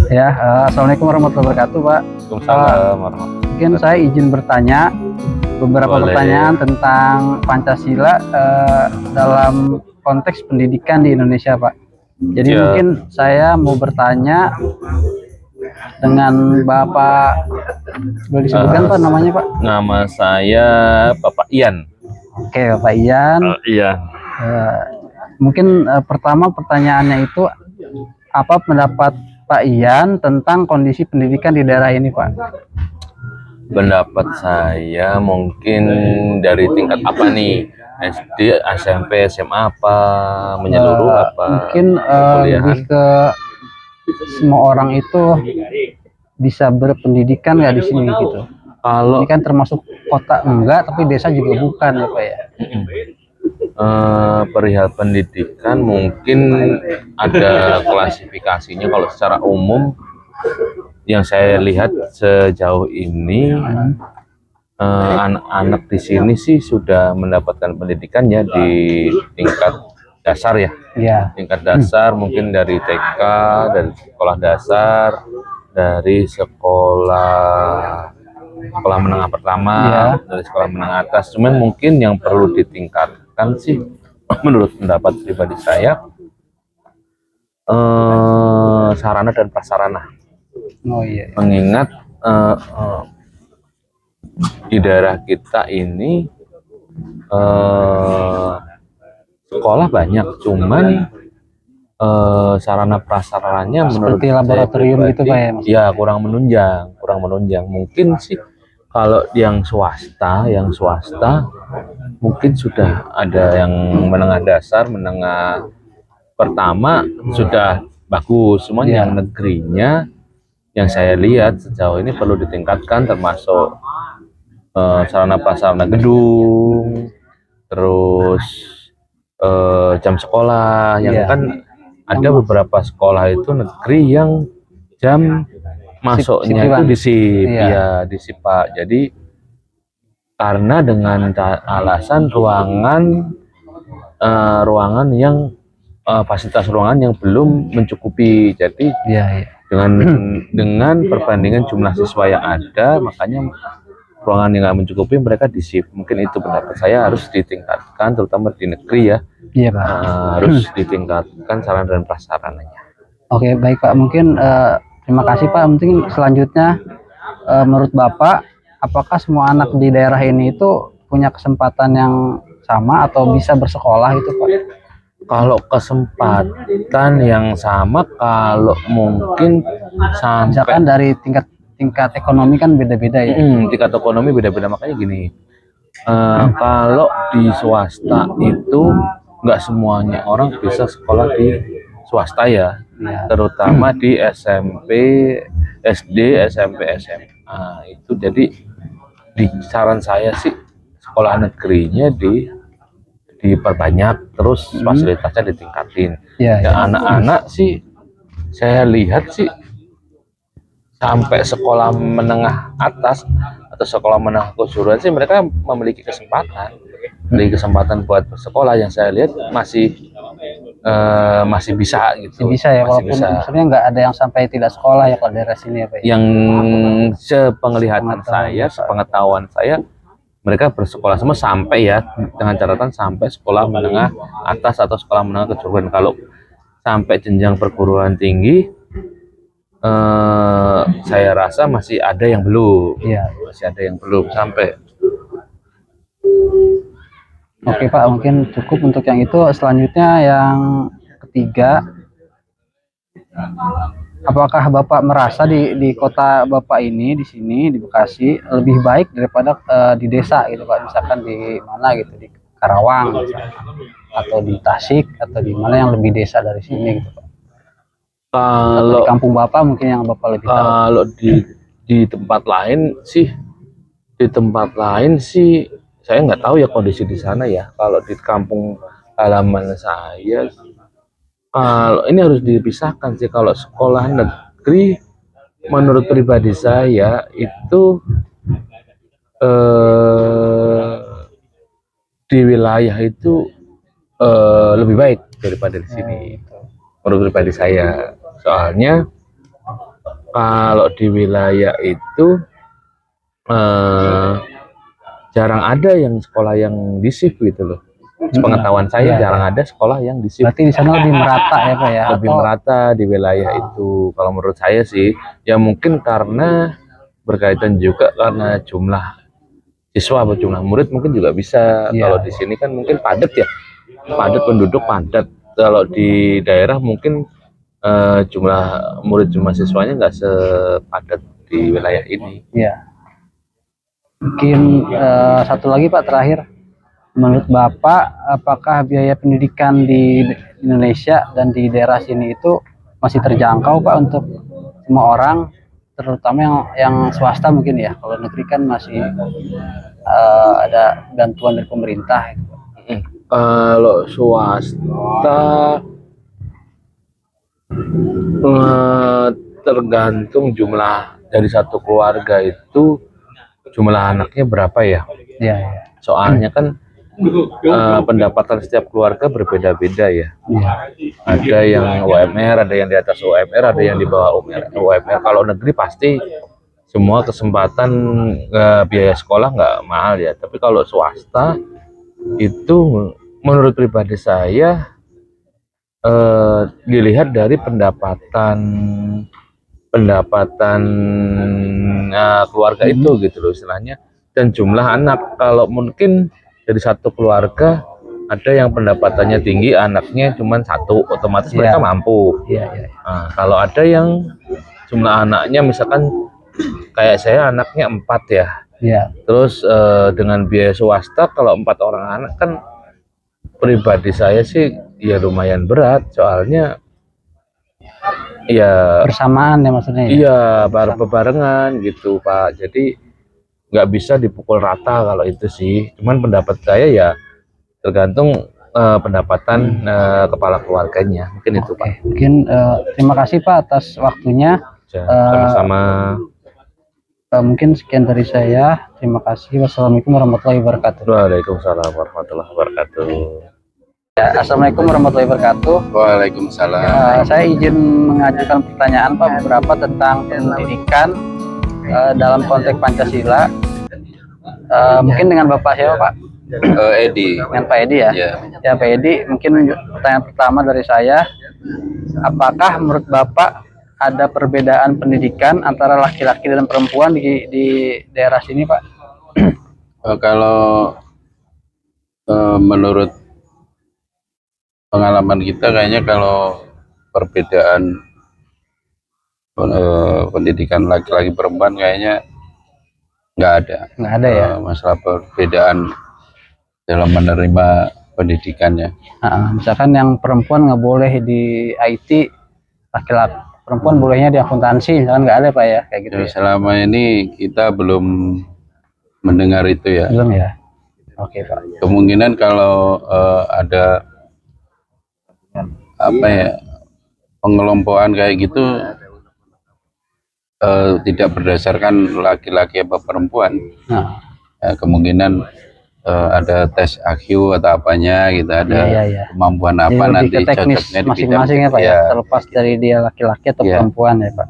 Ya, Assalamualaikum warahmatullahi wabarakatuh, Pak. Waalaikumsalam warahmatullahi Mungkin saya izin bertanya beberapa Boleh. pertanyaan tentang Pancasila dalam konteks pendidikan di Indonesia, Pak. Jadi Ya. mungkin saya mau bertanya dengan Bapak, boleh disebutkan Pak namanya, Pak? Nama saya Bapak Ian. Oke, Bapak Ian. Iya. Mungkin pertama pertanyaannya itu, apa pendapat Pak Ian tentang kondisi pendidikan di daerah ini, Pak? Pendapat saya mungkin dari tingkat apa nih? SD, SMP, SMA apa? Menyeluruh apa? Mungkin lebih ke semua orang itu bisa berpendidikan nggak di sini gitu. Kalau Ini kan termasuk kota enggak, tapi desa juga bukan ya, Pak ya. perihal pendidikan mungkin ada klasifikasinya. Kalau secara umum yang saya lihat sejauh ini anak-anak di sini sih sudah mendapatkan pendidikannya di tingkat dasar ya. Iya. Tingkat dasar mungkin dari TK, dari sekolah dasar, dari sekolah menengah pertama, dari sekolah menengah atas. Cuman mungkin yang perlu ditingkatkan sih menurut pendapat pribadi saya sarana dan prasarana. Oh iya. Mengingat di daerah kita ini sekolah banyak, cuman sarana prasarananya menurut seperti laboratorium gitu, Pak ya? Ya kurang menunjang. Mungkin sih kalau yang swasta mungkin sudah ada yang menengah dasar, menengah pertama sudah bagus. Cuman yang negerinya yang saya lihat sejauh ini perlu ditingkatkan, termasuk sarana prasarana gedung, terus jam sekolah yang kan ada beberapa sekolah itu negeri yang jam masuknya itu disip Pak. Jadi karena dengan alasan ruangan yang fasilitas ruangan yang belum mencukupi. Jadi dengan perbandingan jumlah siswa yang ada, makanya ruangan yang nggak mencukupi mereka disip. Mungkin itu pendapat saya harus ditingkatkan, terutama di negeri ya. Iya, Pak. Harus ditingkatkan sarana dan prasarananya. Oke, baik Pak. Mungkin terima kasih Pak. Mungkin selanjutnya menurut Bapak, apakah semua anak di daerah ini itu punya kesempatan yang sama atau bisa bersekolah itu, Pak? Kalau kesempatan yang sama, kalau mungkin sampai misalkan dari tingkat ekonomi kan beda-beda ya. Tingkat ekonomi beda-beda, makanya gini. Kalau di swasta itu nggak semuanya orang bisa sekolah di swasta ya, terutama di SMP, SD, SMP, SMA itu. Jadi di saran saya sih sekolah negerinya diperbanyak, terus fasilitasnya ditingkatin. Anak-anak sih saya lihat sih sampai sekolah menengah atas atau sekolah menengah kejuruan sih mereka memiliki kesempatan buat bersekolah. Yang saya lihat masih bisa gitu. Bisa ya, walaupun sebenarnya nggak ada yang sampai tidak sekolah ya kalau daerah sini ya, Pak. Yang sepenglihatan saya, sepengetahuan saya, mereka bersekolah semua sampai ya, dengan catatan sampai sekolah menengah atas atau sekolah menengah kejuruan. Kalau sampai jenjang perguruan tinggi, saya rasa masih ada yang belum. Masih ada yang belum sampai. Oke Pak, mungkin cukup untuk yang itu. Selanjutnya yang ketiga, apakah Bapak merasa di kota Bapak ini, di sini di Bekasi, lebih baik daripada di desa gitu Pak? Misalkan di mana gitu, di Karawang misalkan, atau di Tasik, atau di mana yang lebih desa dari sini gitu Pak? Kalau di kampung Bapak mungkin yang Bapak lebih tahu. Kalau di tempat lain sih saya nggak tahu ya kondisi di sana ya. Kalau di kampung halaman saya, kalau ini harus dipisahkan sih. Kalau sekolah negeri menurut pribadi saya itu di wilayah itu lebih baik daripada di sini. Menurut pribadi saya, soalnya kalau di wilayah itu eh, jarang ada yang sekolah yang di shift gitu loh. Sepengetahuan saya Iya, jarang ada sekolah yang di shift. Berarti di sana lebih merata ya Pak ya? Lebih Atau merata di wilayah itu. Kalau menurut saya sih, ya mungkin karena berkaitan juga karena jumlah siswa atau jumlah murid mungkin juga bisa. Iya. Kalau di sini kan mungkin padat ya, padat penduduk padat. Kalau di daerah mungkin jumlah murid jumlah siswanya nggak sepadat di wilayah ini. Iya. Mungkin satu lagi Pak terakhir. Menurut Bapak, apakah biaya pendidikan di Indonesia dan di daerah sini itu masih terjangkau Pak untuk semua orang, terutama yang swasta mungkin ya? Kalau negeri kan masih ada bantuan dari pemerintah. Kalau swasta tergantung jumlah dari satu keluarga itu jumlah anaknya berapa ya. Ya, Soalnya kan pendapatan setiap keluarga berbeda-beda ya. Ada yang UMR, ada yang di atas UMR, ada yang di bawah UMR. Kalau negeri pasti semua kesempatan biaya sekolah nggak mahal ya. Tapi kalau swasta itu menurut pribadi saya dilihat dari pendapatan keluarga itu gitu loh istilahnya, dan jumlah anak. Kalau mungkin dari satu keluarga ada yang pendapatannya tinggi, anaknya cuma satu, otomatis mereka mampu. Nah, kalau ada yang jumlah anaknya misalkan kayak saya anaknya 4 ya, terus dengan biaya swasta kalau 4 orang anak kan pribadi saya sih ya lumayan berat, soalnya ya bersamaan ya maksudnya ya? Iya, bebarengan gitu Pak. Jadi nggak bisa dipukul rata kalau itu sih. Cuman pendapat saya ya tergantung pendapatan kepala keluarganya. Mungkin itu Pak. Mungkin terima kasih Pak atas waktunya. Sama-sama. Mungkin sekian dari saya. Terima kasih. Wassalamualaikum warahmatullahi wabarakatuh. Waalaikumsalam warahmatullahi wabarakatuh. Ya, Assalamualaikum warahmatullahi wabarakatuh. Waalaikumsalam. Saya izin mengajukan pertanyaan Pak beberapa tentang pendidikan dalam konteks Pancasila. Mungkin dengan Bapak siapa Pak? Edi. Dengan Pak Edi ya? Ya Pak Edi, mungkin pertanyaan pertama dari saya, apakah menurut Bapak ada perbedaan pendidikan antara laki-laki dan perempuan di daerah sini Pak? Kalau menurut pengalaman kita kayaknya kalau perbedaan pendidikan laki-laki perempuan kayaknya nggak ada ya. Masalah perbedaan dalam menerima pendidikannya. Misalkan yang perempuan nggak boleh di IT, laki-laki perempuan bolehnya di akuntansi, misalkan nggak ada Pak ya kayak gitu ya? Selama ini kita belum mendengar itu ya. Belum ya. Oke Pak. Kemungkinan kalau ada apa ya pengelompokan kayak gitu tidak berdasarkan laki-laki apa perempuan, kemungkinan ada tes IQ atau apanya gitu, ada kemampuan apa nanti cocoknya masing-masing ya Pak ya, terlepas dari dia laki-laki atau perempuan ya Pak.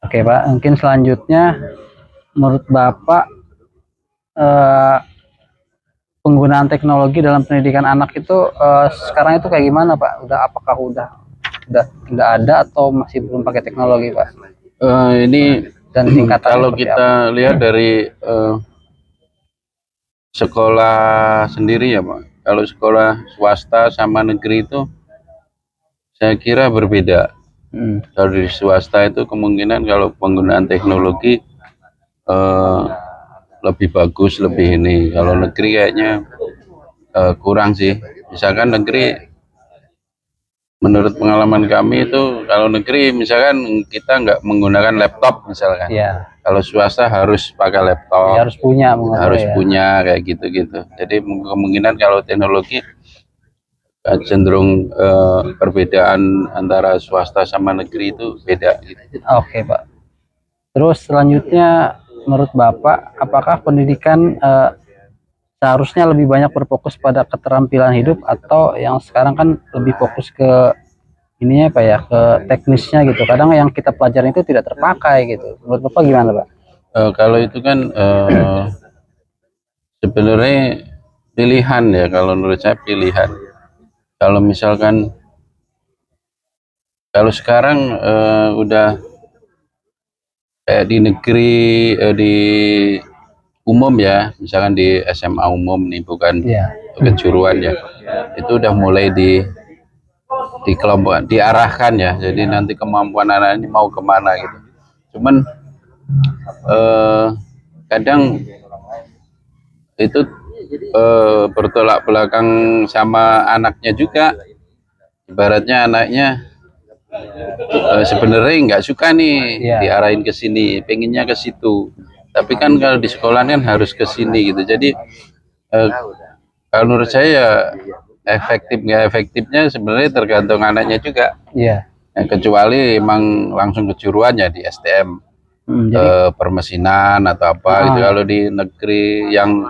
Oke Pak, mungkin selanjutnya menurut Bapak penggunaan teknologi dalam pendidikan anak itu sekarang itu kayak gimana Pak? Apakah udah ada atau masih belum pakai teknologi Pak? Ini dan kalau kita lihat dari sekolah sendiri ya Pak, kalau sekolah swasta sama negeri itu saya kira berbeda. Kalau di swasta itu kemungkinan kalau penggunaan teknologi lebih bagus, lebih ini. Kalau negeri kayaknya kurang sih. Misalkan negeri, menurut pengalaman kami itu kalau negeri misalkan kita nggak menggunakan laptop misalkan. Kalau swasta harus pakai laptop. Harus punya. Punya kayak gitu-gitu. Jadi kemungkinan kalau teknologi cenderung perbedaan antara swasta sama negeri itu beda. Gitu. Oke Pak. Terus selanjutnya menurut Bapak, apakah pendidikan seharusnya lebih banyak berfokus pada keterampilan hidup atau yang sekarang kan lebih fokus ke ininya apa ya, ke teknisnya gitu. Kadang yang kita pelajarin itu tidak terpakai gitu. Menurut Bapak gimana, Pak? Kalau itu kan sebenarnya pilihan ya, kalau menurut saya pilihan. Kalau misalkan kalau sekarang udah kayak di negeri, di umum ya, misalkan di SMA umum nih, bukan Iya. kejuruan ya, itu udah mulai di kelompok diarahkan ya, jadi nanti kemampuan anak ini mau kemana gitu. Cuman kadang itu bertolak belakang sama anaknya juga. Ibaratnya anaknya sebenarnya nggak suka nih Iya. diarahin ke sini, pengennya ke situ. Tapi kan kalau di sekolah kan harus ke sini gitu. Jadi kalau menurut saya ya efektif nggak efektifnya sebenarnya tergantung anaknya juga. Iya. Kecuali emang langsung kejuruan ya di STM, Jadi permesinan atau apa gitu. Kalau di negeri yang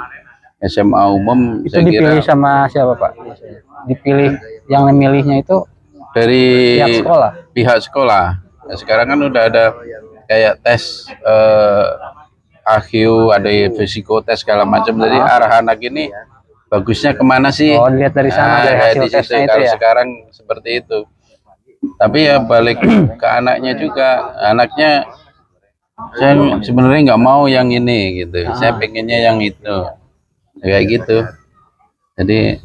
SMA umum itu saya kira dipilih sama siapa, Pak? Dipilih, yang memilihnya itu dari pihak sekolah. pihak sekolah. Nah, sekarang kan udah ada kayak tes AQ, ada psikotes segala macam. Jadi arah anak ini bagusnya kemana sih? Oh, dilihat dari sana, dari kayak hasil di situ. tesnya itu Kalau ya. sekarang seperti itu. Tapi ya balik ke anaknya juga. Anaknya saya sebenarnya nggak mau yang ini gitu. Saya pengennya yang itu. Kayak gitu. Jadi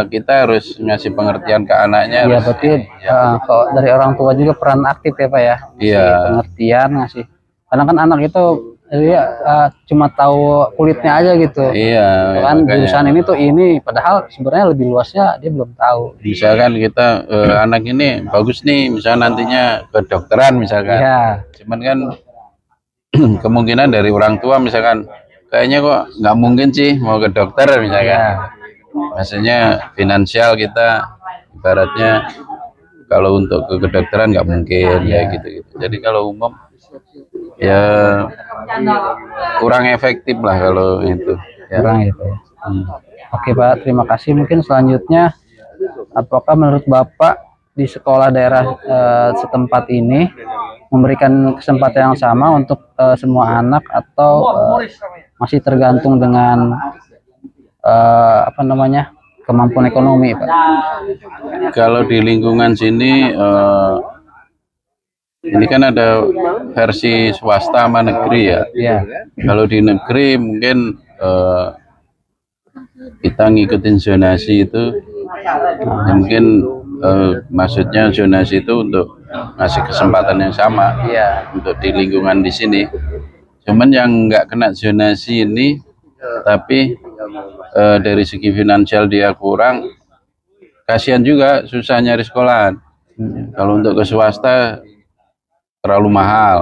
kita harus ngasih pengertian ke anaknya. Iya, harus berarti ini, ya. kalau dari orang tua juga peran aktif ya, Pak ya. Ngasih Iya. pengertian, ngasih. Karena kan anak itu dia cuma tahu kulitnya aja gitu. Iya, Kan makanya. jurusan ini tuh ini, padahal sebenarnya lebih luasnya dia belum tahu. Misalkan kita anak ini bagus nih, misalnya nantinya kedokteran misalkan. Iya. Cuman kan kemungkinan dari orang tua misalkan kayaknya kok nggak mungkin sih mau ke dokter misalkan. Iya. Maksudnya finansial kita ibaratnya kalau untuk ke kedokteran nggak mungkin ya gitu-gitu. Jadi kalau umum ya kurang efektif lah kalau itu. Ya. Kurang gitu ya. Oke, Pak, terima kasih. Mungkin selanjutnya, apakah menurut Bapak di sekolah daerah setempat ini memberikan kesempatan yang sama untuk semua anak, atau masih tergantung dengan apa namanya, kemampuan ekonomi, Pak? Kalau di lingkungan sini ini kan ada versi swasta sama negeri ya. Iya. Kalau di negeri mungkin kita ngikutin zonasi itu, ya mungkin maksudnya zonasi itu untuk ngasih kesempatan yang sama untuk di lingkungan di sini. Cuman yang nggak kena zonasi ini, tapi dari segi finansial dia kurang, kasihan juga, susah nyari sekolahan. Kalau untuk ke swasta terlalu mahal.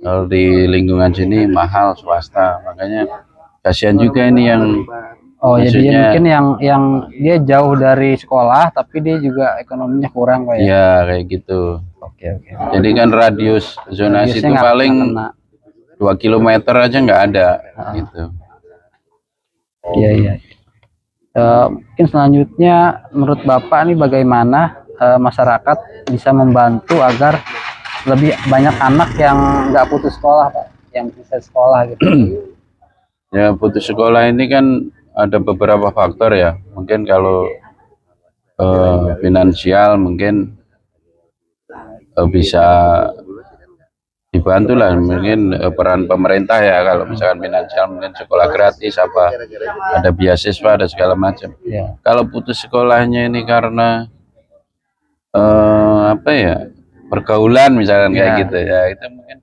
Kalau di lingkungan sini mahal swasta, makanya kasihan juga ini yang Jadi mungkin yang dia jauh dari sekolah tapi dia juga ekonominya kurang, Pak ya. Iya, kayak gitu. Oke. Jadi kan radius zonasi itu paling 2 km aja nggak ada gitu. Iya. Mungkin selanjutnya menurut Bapak nih, bagaimana masyarakat bisa membantu agar lebih banyak anak yang nggak putus sekolah, Pak, yang bisa sekolah gitu? Ya, putus sekolah ini kan ada beberapa faktor ya. Mungkin kalau finansial mungkin bisa dibantu lah, mungkin peran pemerintah ya. Kalau misalkan finansial mungkin sekolah gratis, apa ada beasiswa, ada segala macam. Kalau putus sekolahnya ini karena apa ya, pergaulan misalkan kayak gitu ya, itu mungkin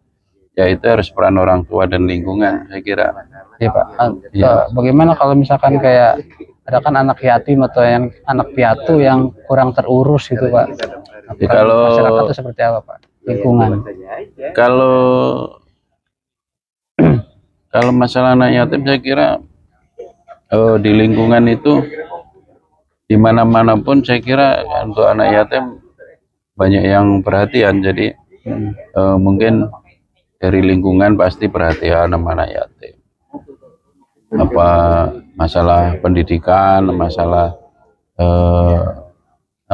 ya itu harus peran orang tua dan lingkungan, saya kira. Iya, Pak. Bagaimana kalau misalkan kayak ada kan anak yatim atau yang anak piatu yang kurang terurus gitu, Pak? Kalau masyarakat itu seperti apa, Pak? Lingkungan. Kalau masalah anak yatim, saya kira di lingkungan itu di mana-mana pun saya kira untuk anak yatim banyak yang perhatian. Jadi mungkin dari lingkungan pasti perhatian sama anak yatim. Apa masalah pendidikan, masalah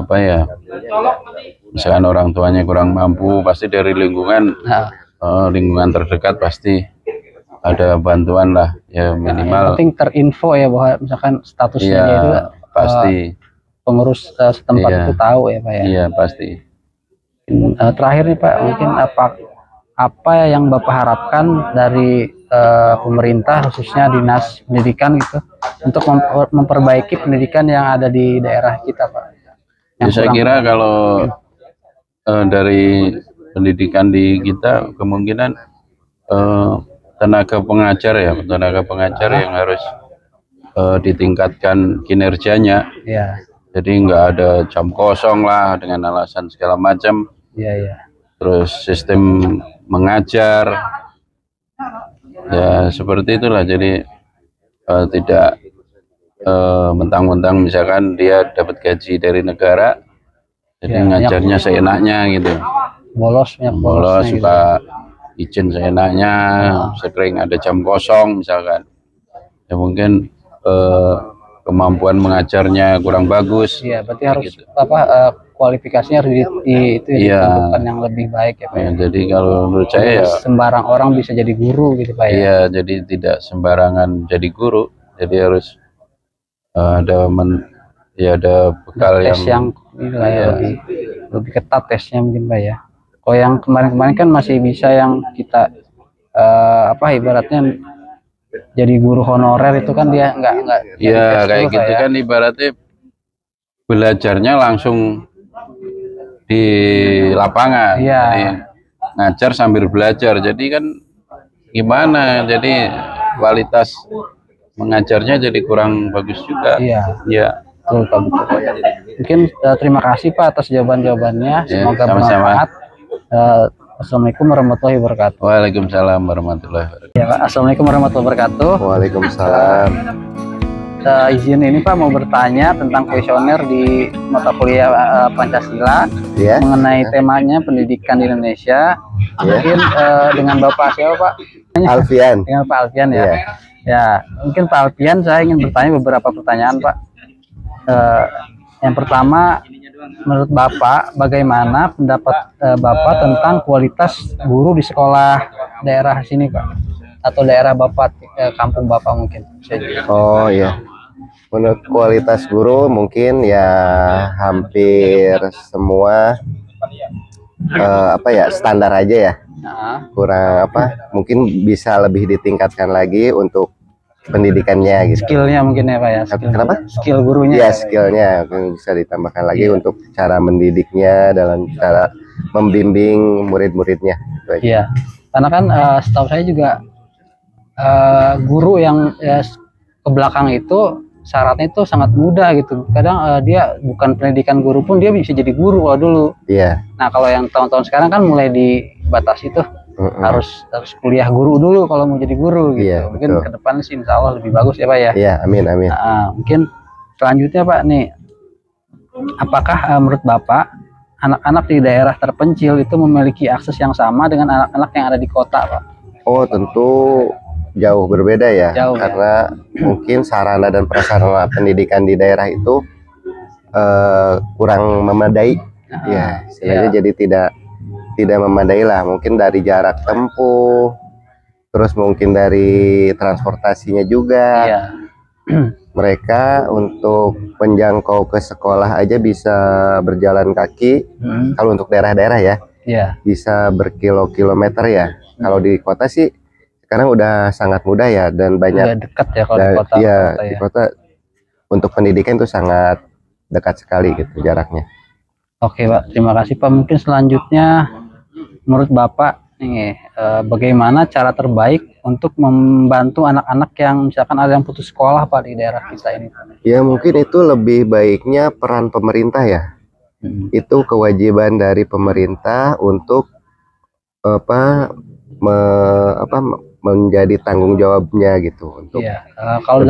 apa ya, misalkan orang tuanya kurang mampu, pasti dari lingkungan Nah, lingkungan terdekat pasti ada bantuan lah ya, yang minimal. penting terinfo ya bahwa misalkan statusnya Iya dia itu pasti. pengurus setempat Iya. itu tahu ya Pak ya. Iya pasti. Terakhir nih Pak, mungkin apa yang Bapak harapkan dari pemerintah khususnya Dinas Pendidikan gitu untuk memperbaiki pendidikan yang ada di daerah kita Pak? Ya, saya kira kalau dari pendidikan di kita kemungkinan tenaga pengajar yang harus ditingkatkan kinerjanya. Ya, Jadi nggak ada jam kosong lah dengan alasan segala macam. iya, iya. Terus sistem mengajar ya seperti itulah. Jadi tidak mentang-mentang misalkan dia dapat gaji dari negara, jadi Ya, ngajarnya seenaknya gitu. Bolos Bolos gitu. suka izin seenaknya, sering ada jam kosong misalkan. Ya mungkin kemampuan mengajarnya kurang bagus. Iya, berarti harus gitu. kualifikasinya harus ditentukan yang lebih baik ya Pak. Ya, jadi kalau menurut saya ya sembarang orang bisa jadi guru gitu Pak ya. iya, jadi tidak sembarangan jadi guru. Jadi harus ada bekal Tes yang inilah ya, lebih ketat tesnya mungkin Pak ya. Kalau yang kemarin-kemarin kan masih bisa yang kita ibaratnya jadi guru honorer itu kan dia nggak ya kayak gitu kan, ibaratnya belajarnya langsung di lapangan. Iya. Jadi, ngajar sambil belajar, jadi kan gimana, jadi kualitas mengajarnya jadi kurang bagus juga. Iya. Ya. Betul Pak, betul. Mungkin terima kasih Pak atas jawaban-jawabannya. Ya, Semoga sama-sama. bermanfaat. Assalamualaikum warahmatullahi wabarakatuh. Waalaikumsalam warahmatullahi wabarakatuh. Ya Pak, assalamualaikum warahmatullahi wabarakatuh. Waalaikumsalam. Izin ini Pak mau bertanya tentang kuesioner di mata kuliah Pancasila Ya. mengenai temanya pendidikan di Indonesia. Mungkin dengan Bapak siapa Pak? Alfian. Dengan Pak Alfian ya. Iya. Ya, mungkin Pak Alfian saya ingin bertanya beberapa pertanyaan Pak. Yang pertama, menurut Bapak bagaimana pendapat Bapak tentang kualitas guru di sekolah daerah sini Pak? Atau daerah Bapak, kampung Bapak mungkin? Oh iya. Menurut kualitas guru mungkin ya hampir semua standar aja ya. Nah, Kurang mungkin bisa lebih ditingkatkan lagi untuk pendidikannya gitu. skillnya mungkin ya Pak ya. Kenapa? Skill gurunya. Ya, skillnya mungkin bisa ditambahkan lagi untuk cara mendidiknya dalam cara membimbing murid-muridnya. Iya. Karena kan setahu saya juga guru yang ke belakang itu syaratnya itu sangat mudah gitu. Kadang dia bukan pendidikan guru pun dia bisa jadi guru kalau dulu. Iya. Nah kalau yang tahun-tahun sekarang kan mulai dibatasi tuh harus kuliah guru dulu kalau mau jadi guru gitu. Iya, Mungkin betul. ke depan sih insya Allah lebih bagus ya Pak ya. Iya, amin amin. Nah, mungkin selanjutnya Pak nih, apakah menurut Bapak anak-anak di daerah terpencil itu memiliki akses yang sama dengan anak-anak yang ada di kota Pak? Oh, tentu jauh berbeda ya, Jauh, ya. karena mungkin sarana dan prasarana pendidikan di daerah itu kurang memadai. Ya, istilahnya jadi tidak memadai lah. Mungkin dari jarak tempuh, terus mungkin dari transportasinya juga. Iya. Mereka untuk menjangkau ke sekolah aja bisa berjalan kaki. Kalau untuk daerah-daerah ya, bisa berkilo-kilometer ya. Kalau di kota sih sekarang udah sangat mudah ya, dan banyak. Udah dekat ya kalau di kota. Iya, di kota untuk pendidikan itu sangat dekat sekali gitu jaraknya. Oke Pak, terima kasih Pak. Mungkin selanjutnya menurut Bapak nih, bagaimana cara terbaik untuk membantu anak-anak yang misalkan ada yang putus sekolah Pak di daerah kita ini? Ya mungkin itu lebih baiknya peran pemerintah ya. Itu kewajiban dari pemerintah untuk menjadi tanggung jawabnya gitu untuk. Iya. Kalau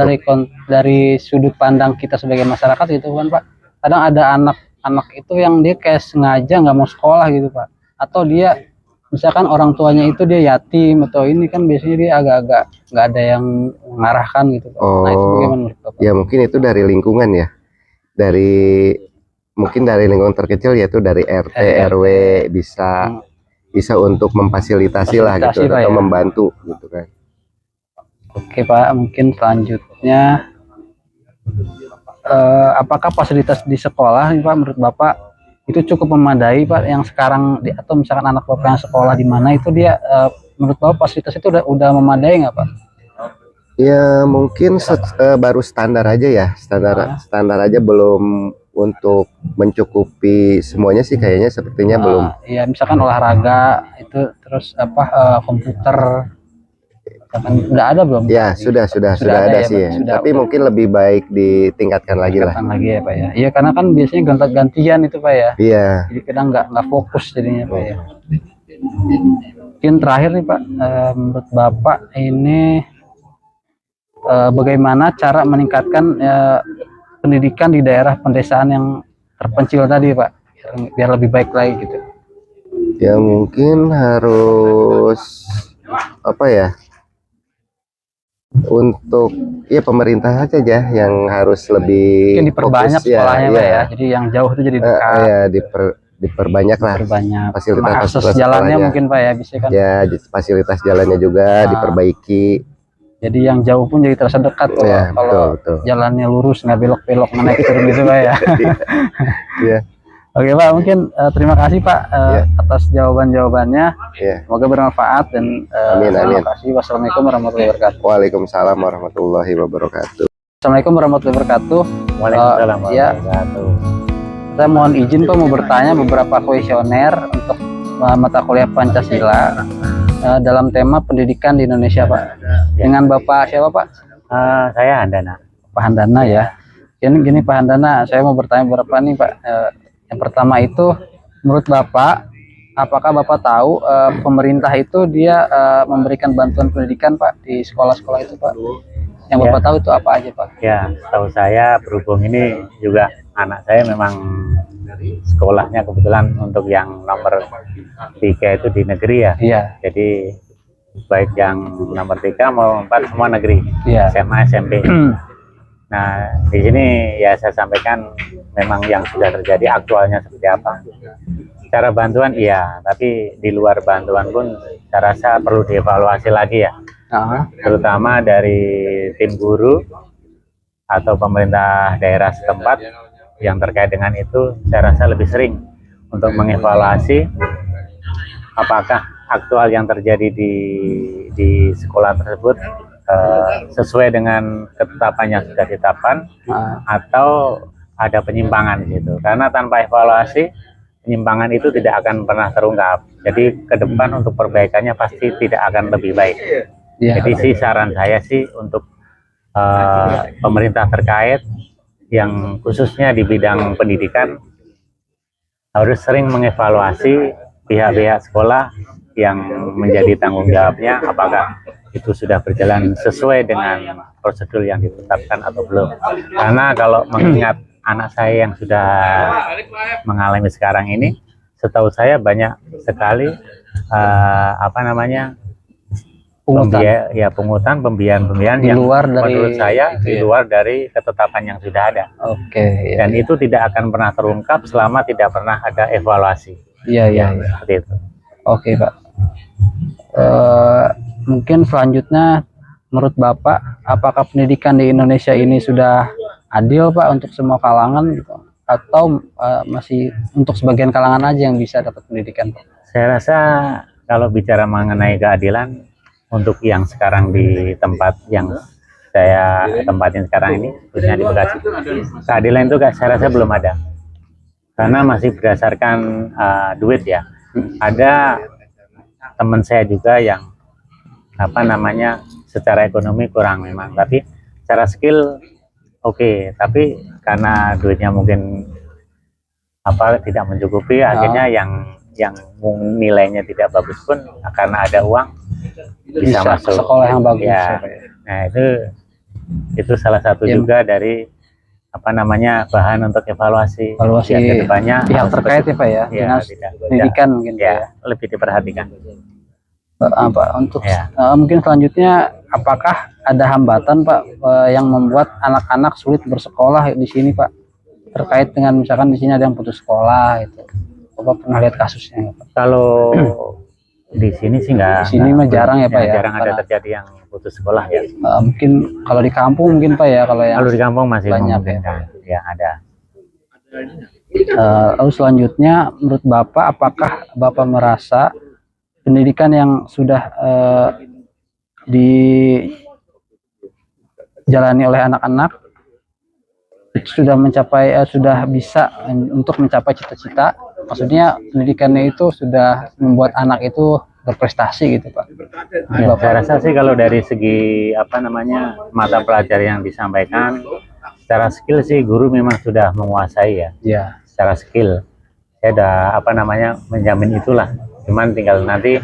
dari sudut pandang kita sebagai masyarakat gitu kan Pak, kadang ada anak-anak itu yang dia kayak sengaja nggak mau sekolah gitu Pak, atau dia misalkan orang tuanya itu dia yatim atau ini kan biasanya dia agak-agak nggak ada yang mengarahkan gitu Pak. Nah itu bagaimana menurut Bapak? Ya mungkin itu dari lingkungan ya, dari mungkin dari lingkungan terkecil, yaitu dari RT RW, bisa untuk memfasilitasi lah gitu, Pak, atau ya? membantu gitu kan. Oke Pak, mungkin selanjutnya apakah fasilitas di sekolah nih Pak menurut Bapak itu cukup memadai Pak, yang sekarang atau misalkan anak Bapak yang sekolah di mana itu dia menurut Bapak fasilitas itu udah memadai nggak Pak? Ya mungkin baru standar aja ya, standar aja, belum untuk mencukupi semuanya sih, kayaknya sepertinya belum. Ya misalkan olahraga itu, terus apa komputer, udah ada belum? Ya sudah ada ya, sih ya. sudah, Tapi mungkin lebih baik ditingkatkan lagi lah. Lagi ya Pak ya. Iya karena kan biasanya gantian itu Pak ya. Iya. Jadi kita nggak fokus jadinya Pak ya. Mungkin terakhir nih Pak, menurut Bapak ini bagaimana cara meningkatkan pendidikan di daerah pedesaan yang terpencil tadi Pak, biar lebih baik lagi gitu. Ya mungkin harus apa ya, untuk ya pemerintah saja yang harus lebih mungkin diperbanyak fokus, sekolahnya Pak ya. Jadi yang jauh itu jadi dekat. Ya diperbanyak lah fasilitas akses jalannya mungkin Pak ya, bisa kan ya, fasilitas jalannya juga diperbaiki. Jadi yang jauh pun jadi terasa dekat ya, kalau betul. Jalannya lurus, nggak belok-belok, naik turun gitu Pak ya. Iya. Oke Pak, mungkin terima kasih Pak atas jawaban-jawabannya. Semoga bermanfaat dan terima kasih. Wassalamualaikum warahmatullahi wabarakatuh. Waalaikumsalam warahmatullahi wabarakatuh. Assalamualaikum warahmatullahi wabarakatuh. Waalaikumsalam warahmatullahi wabarakatuh. Saya mohon izin Pak mau bertanya beberapa kuesioner untuk mata kuliah Pancasila dalam tema pendidikan di Indonesia Pak. Dengan Bapak siapa Pak? Saya Handana. Pak Handana ya. Gini Pak Handana, saya mau bertanya beberapa nih Pak. Yang pertama itu, menurut Bapak, apakah Bapak tahu pemerintah itu dia memberikan bantuan pendidikan Pak di sekolah-sekolah itu Pak? Yang Bapak tahu itu apa aja Pak? Ya, tahu saya berhubung ini juga anak saya memang sekolahnya kebetulan untuk yang nomor 3 itu di negeri ya. Iya. Jadi baik yang nomor 3 mau 4 semua negeri. Iya. SMA, SMP. Nah, di sini ya saya sampaikan memang yang sudah terjadi aktualnya seperti apa. Cara bantuan iya, tapi di luar bantuan pun saya rasa perlu dievaluasi lagi ya. Terutama dari tim guru atau pemerintah daerah setempat yang terkait dengan itu, saya rasa lebih sering untuk mengevaluasi apakah aktual yang terjadi di sekolah tersebut sesuai dengan ketetapan yang sudah ditetapkan atau ada penyimpangan gitu. Karena tanpa evaluasi, penyimpangan itu tidak akan pernah terungkap. Jadi ke depan untuk perbaikannya pasti tidak akan lebih baik. Jadi sih saran saya sih untuk pemerintah terkait yang khususnya di bidang pendidikan harus sering mengevaluasi pihak-pihak sekolah yang menjadi tanggung jawabnya, apakah itu sudah berjalan sesuai dengan prosedur yang ditetapkan atau belum. Karena kalau mengingat anak saya yang sudah mengalami sekarang ini, setahu saya banyak sekali pungutan, pembiayaan yang menurut saya di luar dari ketetapan yang sudah ada. Dan itu tidak akan pernah terungkap selama tidak pernah ada evaluasi. Iya. Seperti itu. Oke Pak. Mungkin selanjutnya menurut Bapak, apakah pendidikan di Indonesia ini sudah adil Pak untuk semua kalangan gitu? Atau masih untuk sebagian kalangan aja yang bisa dapat pendidikan Pak? Saya rasa kalau bicara mengenai keadilan, untuk yang sekarang di tempat yang saya tempatin sekarang ini, khususnya di Bekasi, keadilan itu saya rasa belum ada. Karena masih berdasarkan duit ya. Ada teman saya juga yang secara ekonomi kurang memang, tapi secara skill oke, tapi karena duitnya mungkin tidak mencukupi, akhirnya yang nilainya tidak bagus pun karena ada uang bisa masuk sekolah yang bagus ya. Nah itu salah satu juga dari bahan untuk evaluasi ke depannya pihak terkait ya Pak ya, dinas pendidikan mungkin ya, lebih diperhatikan. Untuk mungkin selanjutnya, apakah ada hambatan Pak yang membuat anak-anak sulit bersekolah di sini Pak? terkait dengan misalkan di sini ada yang putus sekolah itu. Bapak pernah lihat kasusnya nggak, Pak? Kalau di sini sih Di sini mah jarang ya, Pak, ya? jarang ada Karena terjadi yang putus sekolah ya. mungkin kalau di kampung mungkin, Pak, ya, kalau yang Kalau di kampung masih banyak memungkinkan. Ya ada. lalu selanjutnya menurut Bapak, apakah Bapak merasa pendidikan yang sudah dijalani oleh anak-anak sudah mencapai sudah bisa untuk mencapai cita-cita? Maksudnya pendidikannya itu sudah membuat anak itu berprestasi gitu, Pak? Ya, saya rasa sih kalau dari segi apa namanya mata pelajaran yang disampaikan, secara skill sih guru memang sudah menguasai ya. Ya. Secara skill, saya udah apa namanya menjamin itulah. Cuman tinggal nanti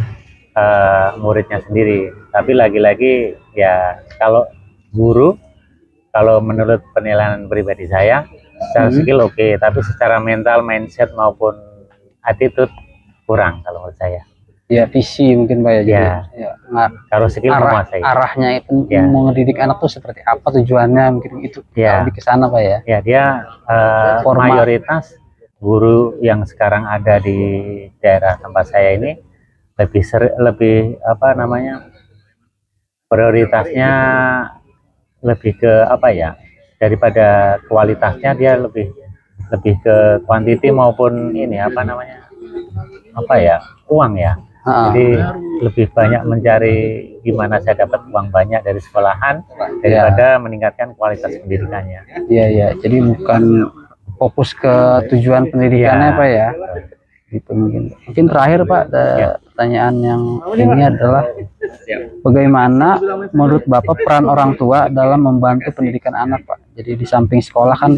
muridnya sendiri. Tapi lagi-lagi ya kalau guru, kalau menurut penilaian pribadi saya, secara skill oke, tapi secara mental, mindset maupun attitude kurang kalau menurut saya. Ya, visi mungkin, Pak, ya. Jadi, Ya. ya, Kalau skill menguasai. arahnya itu Ya. mau ngedidik anak tuh seperti apa, tujuannya mungkin itu Ya. lebih ke sana, Pak, ya. Ya dia Formal. mayoritas guru yang sekarang ada di daerah tempat saya ini lebih apa namanya prioritasnya lebih ke apa ya, daripada kualitasnya dia lebih ke kuantiti maupun ini apa namanya uang ya. Jadi lebih banyak mencari gimana saya dapat uang banyak dari sekolahan daripada meningkatkan kualitas pendidikannya. Iya, iya. Jadi bukan fokus ke tujuan pendidikannya, Ya. Pak, ya. Gitu mungkin. Mungkin terakhir, Pak, pertanyaan yang ini adalah bagaimana menurut Bapak peran orang tua dalam membantu pendidikan anak, Pak? Jadi di samping sekolah kan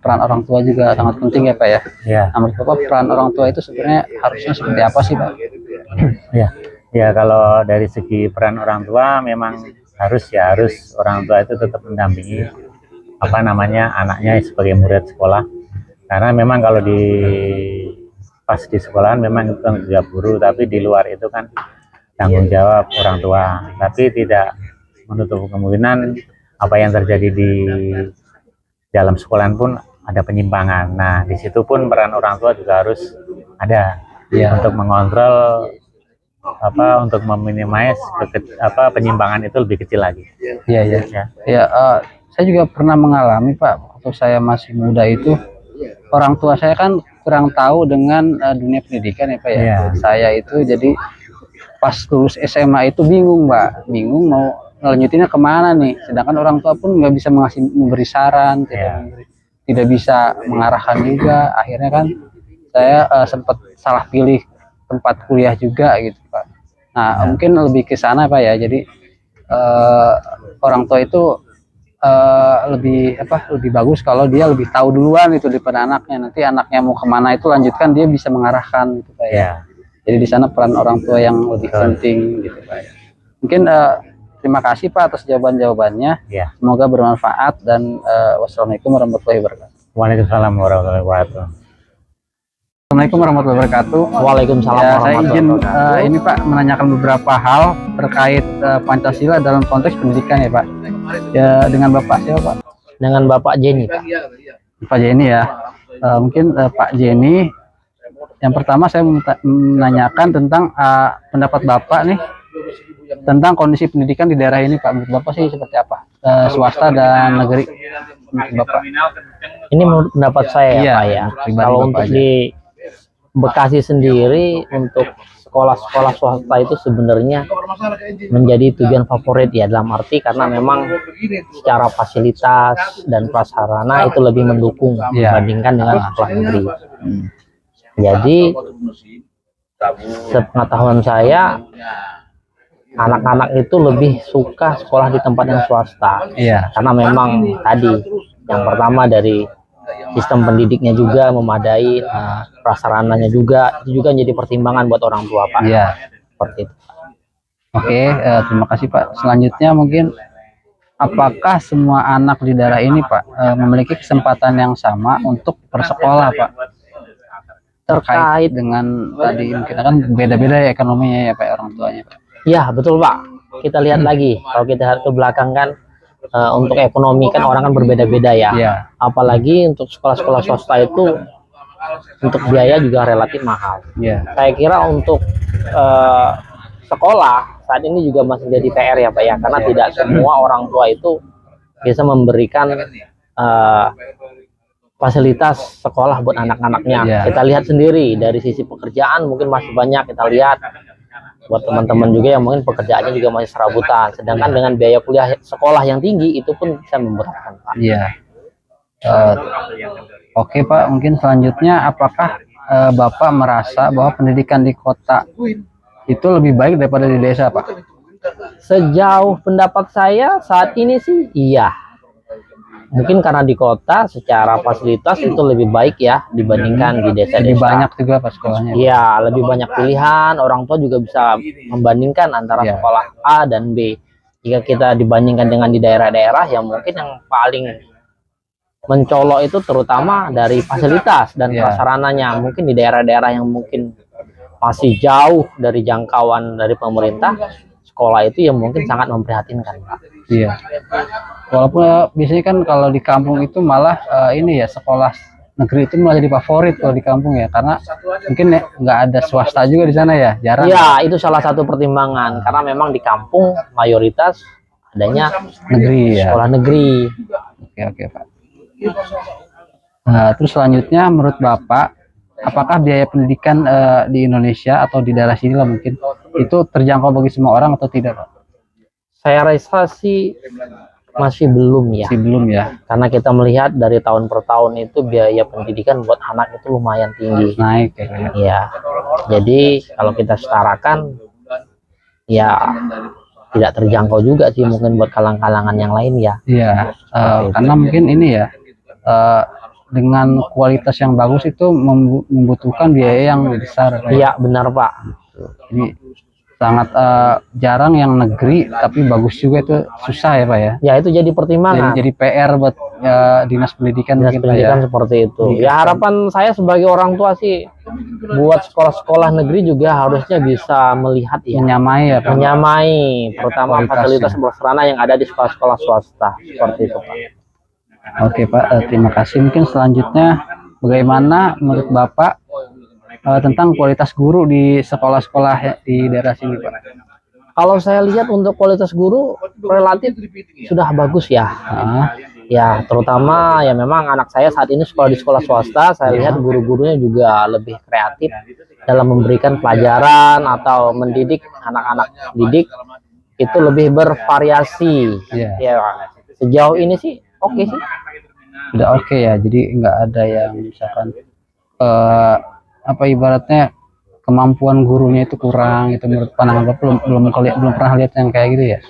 peran orang tua juga sangat penting ya, Pak, ya. Ya. Nah, menurut Bapak peran orang tua itu sebenarnya harusnya seperti apa sih, Pak? Ya kalau dari segi peran orang tua memang harus orang tua itu tetap mendampingi apa namanya anaknya sebagai murid sekolah, karena memang kalau pas di sekolahan memang itu tanggung jawab guru, tapi di luar itu kan tanggung jawab orang tua, tapi tidak menutup kemungkinan apa yang terjadi di dalam sekolahan pun ada penyimpangan. Nah di situ pun peran orang tua juga harus ada untuk mengontrol untuk meminimais penyimpangan itu lebih kecil lagi. Iya. Ya, saya juga pernah mengalami, Pak, waktu saya masih muda itu orang tua saya kan kurang tahu dengan dunia pendidikan ya, Pak, ya. Ya. Saya itu jadi pas lulus SMA itu bingung, Pak, mau ngelanjutinnya kemana nih, sedangkan orang tua pun nggak bisa memberi saran, tidak bisa mengarahkan juga. Akhirnya kan saya sempat salah pilih tempat kuliah juga gitu, Pak. Nah, mungkin lebih ke sana, Pak, ya. Jadi orang tua itu lebih bagus kalau dia lebih tahu duluan itu daripada anaknya. Nanti anaknya mau kemana itu lanjutkan dia bisa mengarahkan gitu, Pak, ya. Jadi di sana peran orang tua yang lebih penting gitu, Pak, ya. Mungkin terima kasih, Pak, atas jawaban-jawabannya. Semoga bermanfaat dan wassalamualaikum warahmatullahi wabarakatuh. Waalaikumsalam warahmatullahi wabarakatuh. Assalamualaikum warahmatullahi wabarakatuh. Waalaikumsalam Ya, saya warahmatullahi izin wabarakatuh. ini, Pak, menanyakan beberapa hal terkait Pancasila dalam konteks pendidikan ya, Pak. Ya, dengan Bapak siapa, Pak? Dengan Bapak Jenny, Pak. Pak Jenny ya. Mungkin Pak Jenny, yang pertama saya menanyakan tentang pendapat Bapak nih tentang kondisi pendidikan di daerah ini, Pak. Menurut Bapak sih seperti apa? Swasta dan negeri, menurut Bapak? Ini menurut pendapat saya ya, Iya, Pak, ya. pribadi Kalau Bapak untuk aja. di Bekasi sendiri untuk sekolah-sekolah swasta itu sebenarnya menjadi tujuan favorit ya, dalam arti karena memang secara fasilitas dan prasarana itu lebih mendukung dibandingkan dengan sekolah negeri. Jadi sepengetahuan saya anak-anak itu lebih suka sekolah di tempat yang swasta. Karena memang tadi yang pertama dari sistem pendidiknya juga memadai, prasarananya juga itu juga menjadi pertimbangan buat orang tua, Pak. Seperti itu. Oke, terima kasih, Pak. Selanjutnya mungkin apakah semua anak di daerah ini, Pak, memiliki kesempatan yang sama untuk bersekolah, Pak? Terkait dengan tadi mungkin kan beda-beda ya ekonominya ya, Pak, orang tuanya, Pak. Ya betul, Pak. Kita lihat lagi, kalau kita lihat ke belakang kan untuk ekonomi kan orang kan berbeda-beda ya. Apalagi untuk sekolah-sekolah swasta itu untuk biaya juga relatif mahal. Saya kira untuk sekolah saat ini juga masih jadi PR ya Pak ya, karena tidak semua orang tua itu bisa memberikan fasilitas sekolah buat anak-anaknya. Kita lihat sendiri dari sisi pekerjaan mungkin masih banyak kita lihat buat teman-teman juga yang mungkin pekerjaannya juga masih serabutan, sedangkan dengan biaya kuliah sekolah yang tinggi itu pun bisa memberatkan Pak. Oke Pak, mungkin selanjutnya apakah Bapak merasa bahwa pendidikan di kota itu lebih baik daripada di desa Pak? Sejauh pendapat saya saat ini sih iya. Mungkin karena di kota secara fasilitas itu lebih baik ya dibandingkan di desa-desa. Lebih banyak juga Pak sekolahnya. Iya, lebih banyak pilihan, orang tua juga bisa membandingkan antara sekolah A dan B. Jika kita dibandingkan dengan di daerah-daerah yang mungkin yang paling mencolok itu terutama dari fasilitas dan prasarananya. Mungkin di daerah-daerah yang mungkin masih jauh dari jangkauan dari pemerintah, sekolah itu yang mungkin sangat memprihatinkan Pak. Walaupun biasanya kan kalau di kampung itu malah ini ya, sekolah negeri itu malah jadi favorit kalau di kampung ya, karena mungkin nggak ada swasta juga di sana ya, jarang. Iya, itu salah satu pertimbangan karena memang di kampung mayoritas adanya negeri sekolah negeri. Oke Pak. Nah, terus selanjutnya menurut Bapak, apakah biaya pendidikan di Indonesia atau di daerah sini lah mungkin itu terjangkau bagi semua orang atau tidak Pak? Saya rasa sih masih belum ya. Karena kita melihat dari tahun per tahun itu biaya pendidikan buat anak itu lumayan tinggi. Naik ya. Jadi kalau kita setarakan ya tidak terjangkau juga sih mungkin buat kalangan-kalangan yang lain ya. Karena mungkin ini ya dengan kualitas yang bagus itu membutuhkan biaya yang besar. Iya benar Pak. Jadi sangat jarang yang negeri tapi bagus juga, itu susah ya Pak ya. Ya itu jadi pertimbangan. Jadi PR buat dinas pendidikan. Dinas pendidikan ya. Seperti itu. Ya harapan saya sebagai orang tua sih buat sekolah-sekolah negeri juga harusnya bisa melihat ya. Menyamai ya Pak. Menyamai terutama fasilitas prasarana yang ada di sekolah-sekolah swasta. Seperti itu Pak. Oke Pak, terima kasih. Mungkin selanjutnya bagaimana menurut Bapak tentang kualitas guru di sekolah-sekolah di daerah sini Pak? Kalau saya lihat untuk kualitas guru relatif sudah bagus ya. Ya terutama ya memang anak saya saat ini sekolah di sekolah swasta, saya lihat guru-gurunya juga lebih kreatif dalam memberikan pelajaran atau mendidik anak-anak didik itu lebih bervariasi. Ya sejauh ini sih oke sih. Udah oke ya, jadi nggak ada yang misalkan apa ibaratnya kemampuan gurunya itu kurang, itu menurut pandangan Bapak belum pernah lihat yang kayak gitu ya?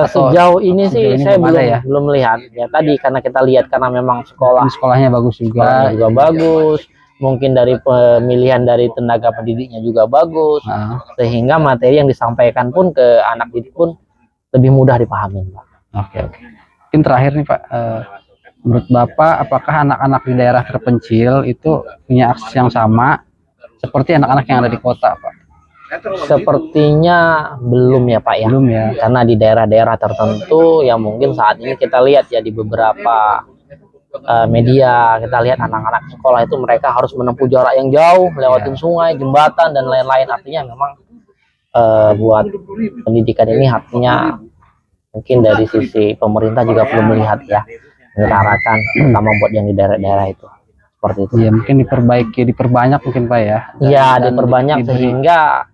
Sejauh ini sih saya belum melihat ya, tadi karena kita lihat karena memang sekolahnya bagus juga, bagus, mungkin dari pemilihan dari tenaga pendidiknya juga bagus, sehingga materi yang disampaikan pun ke anak didik pun lebih mudah dipahami Pak. Oke. Mungkin terakhir nih Pak, menurut Bapak apakah anak-anak di daerah terpencil itu punya akses yang sama seperti anak-anak yang ada di kota Pak? Sepertinya belum ya Pak ya. Belum ya. Karena di daerah-daerah tertentu yang mungkin saat ini kita lihat ya di beberapa media, kita lihat anak-anak sekolah itu mereka harus menempuh jarak yang jauh, lewatin sungai, jembatan dan lain-lain. Artinya memang buat pendidikan ini artinya mungkin dari sisi pemerintah juga belum melihat ya, mengutarakan terutama buat yang di daerah-daerah itu seperti itu. Ya mungkin diperbanyak mungkin Pak ya. Iya diperbanyak sehingga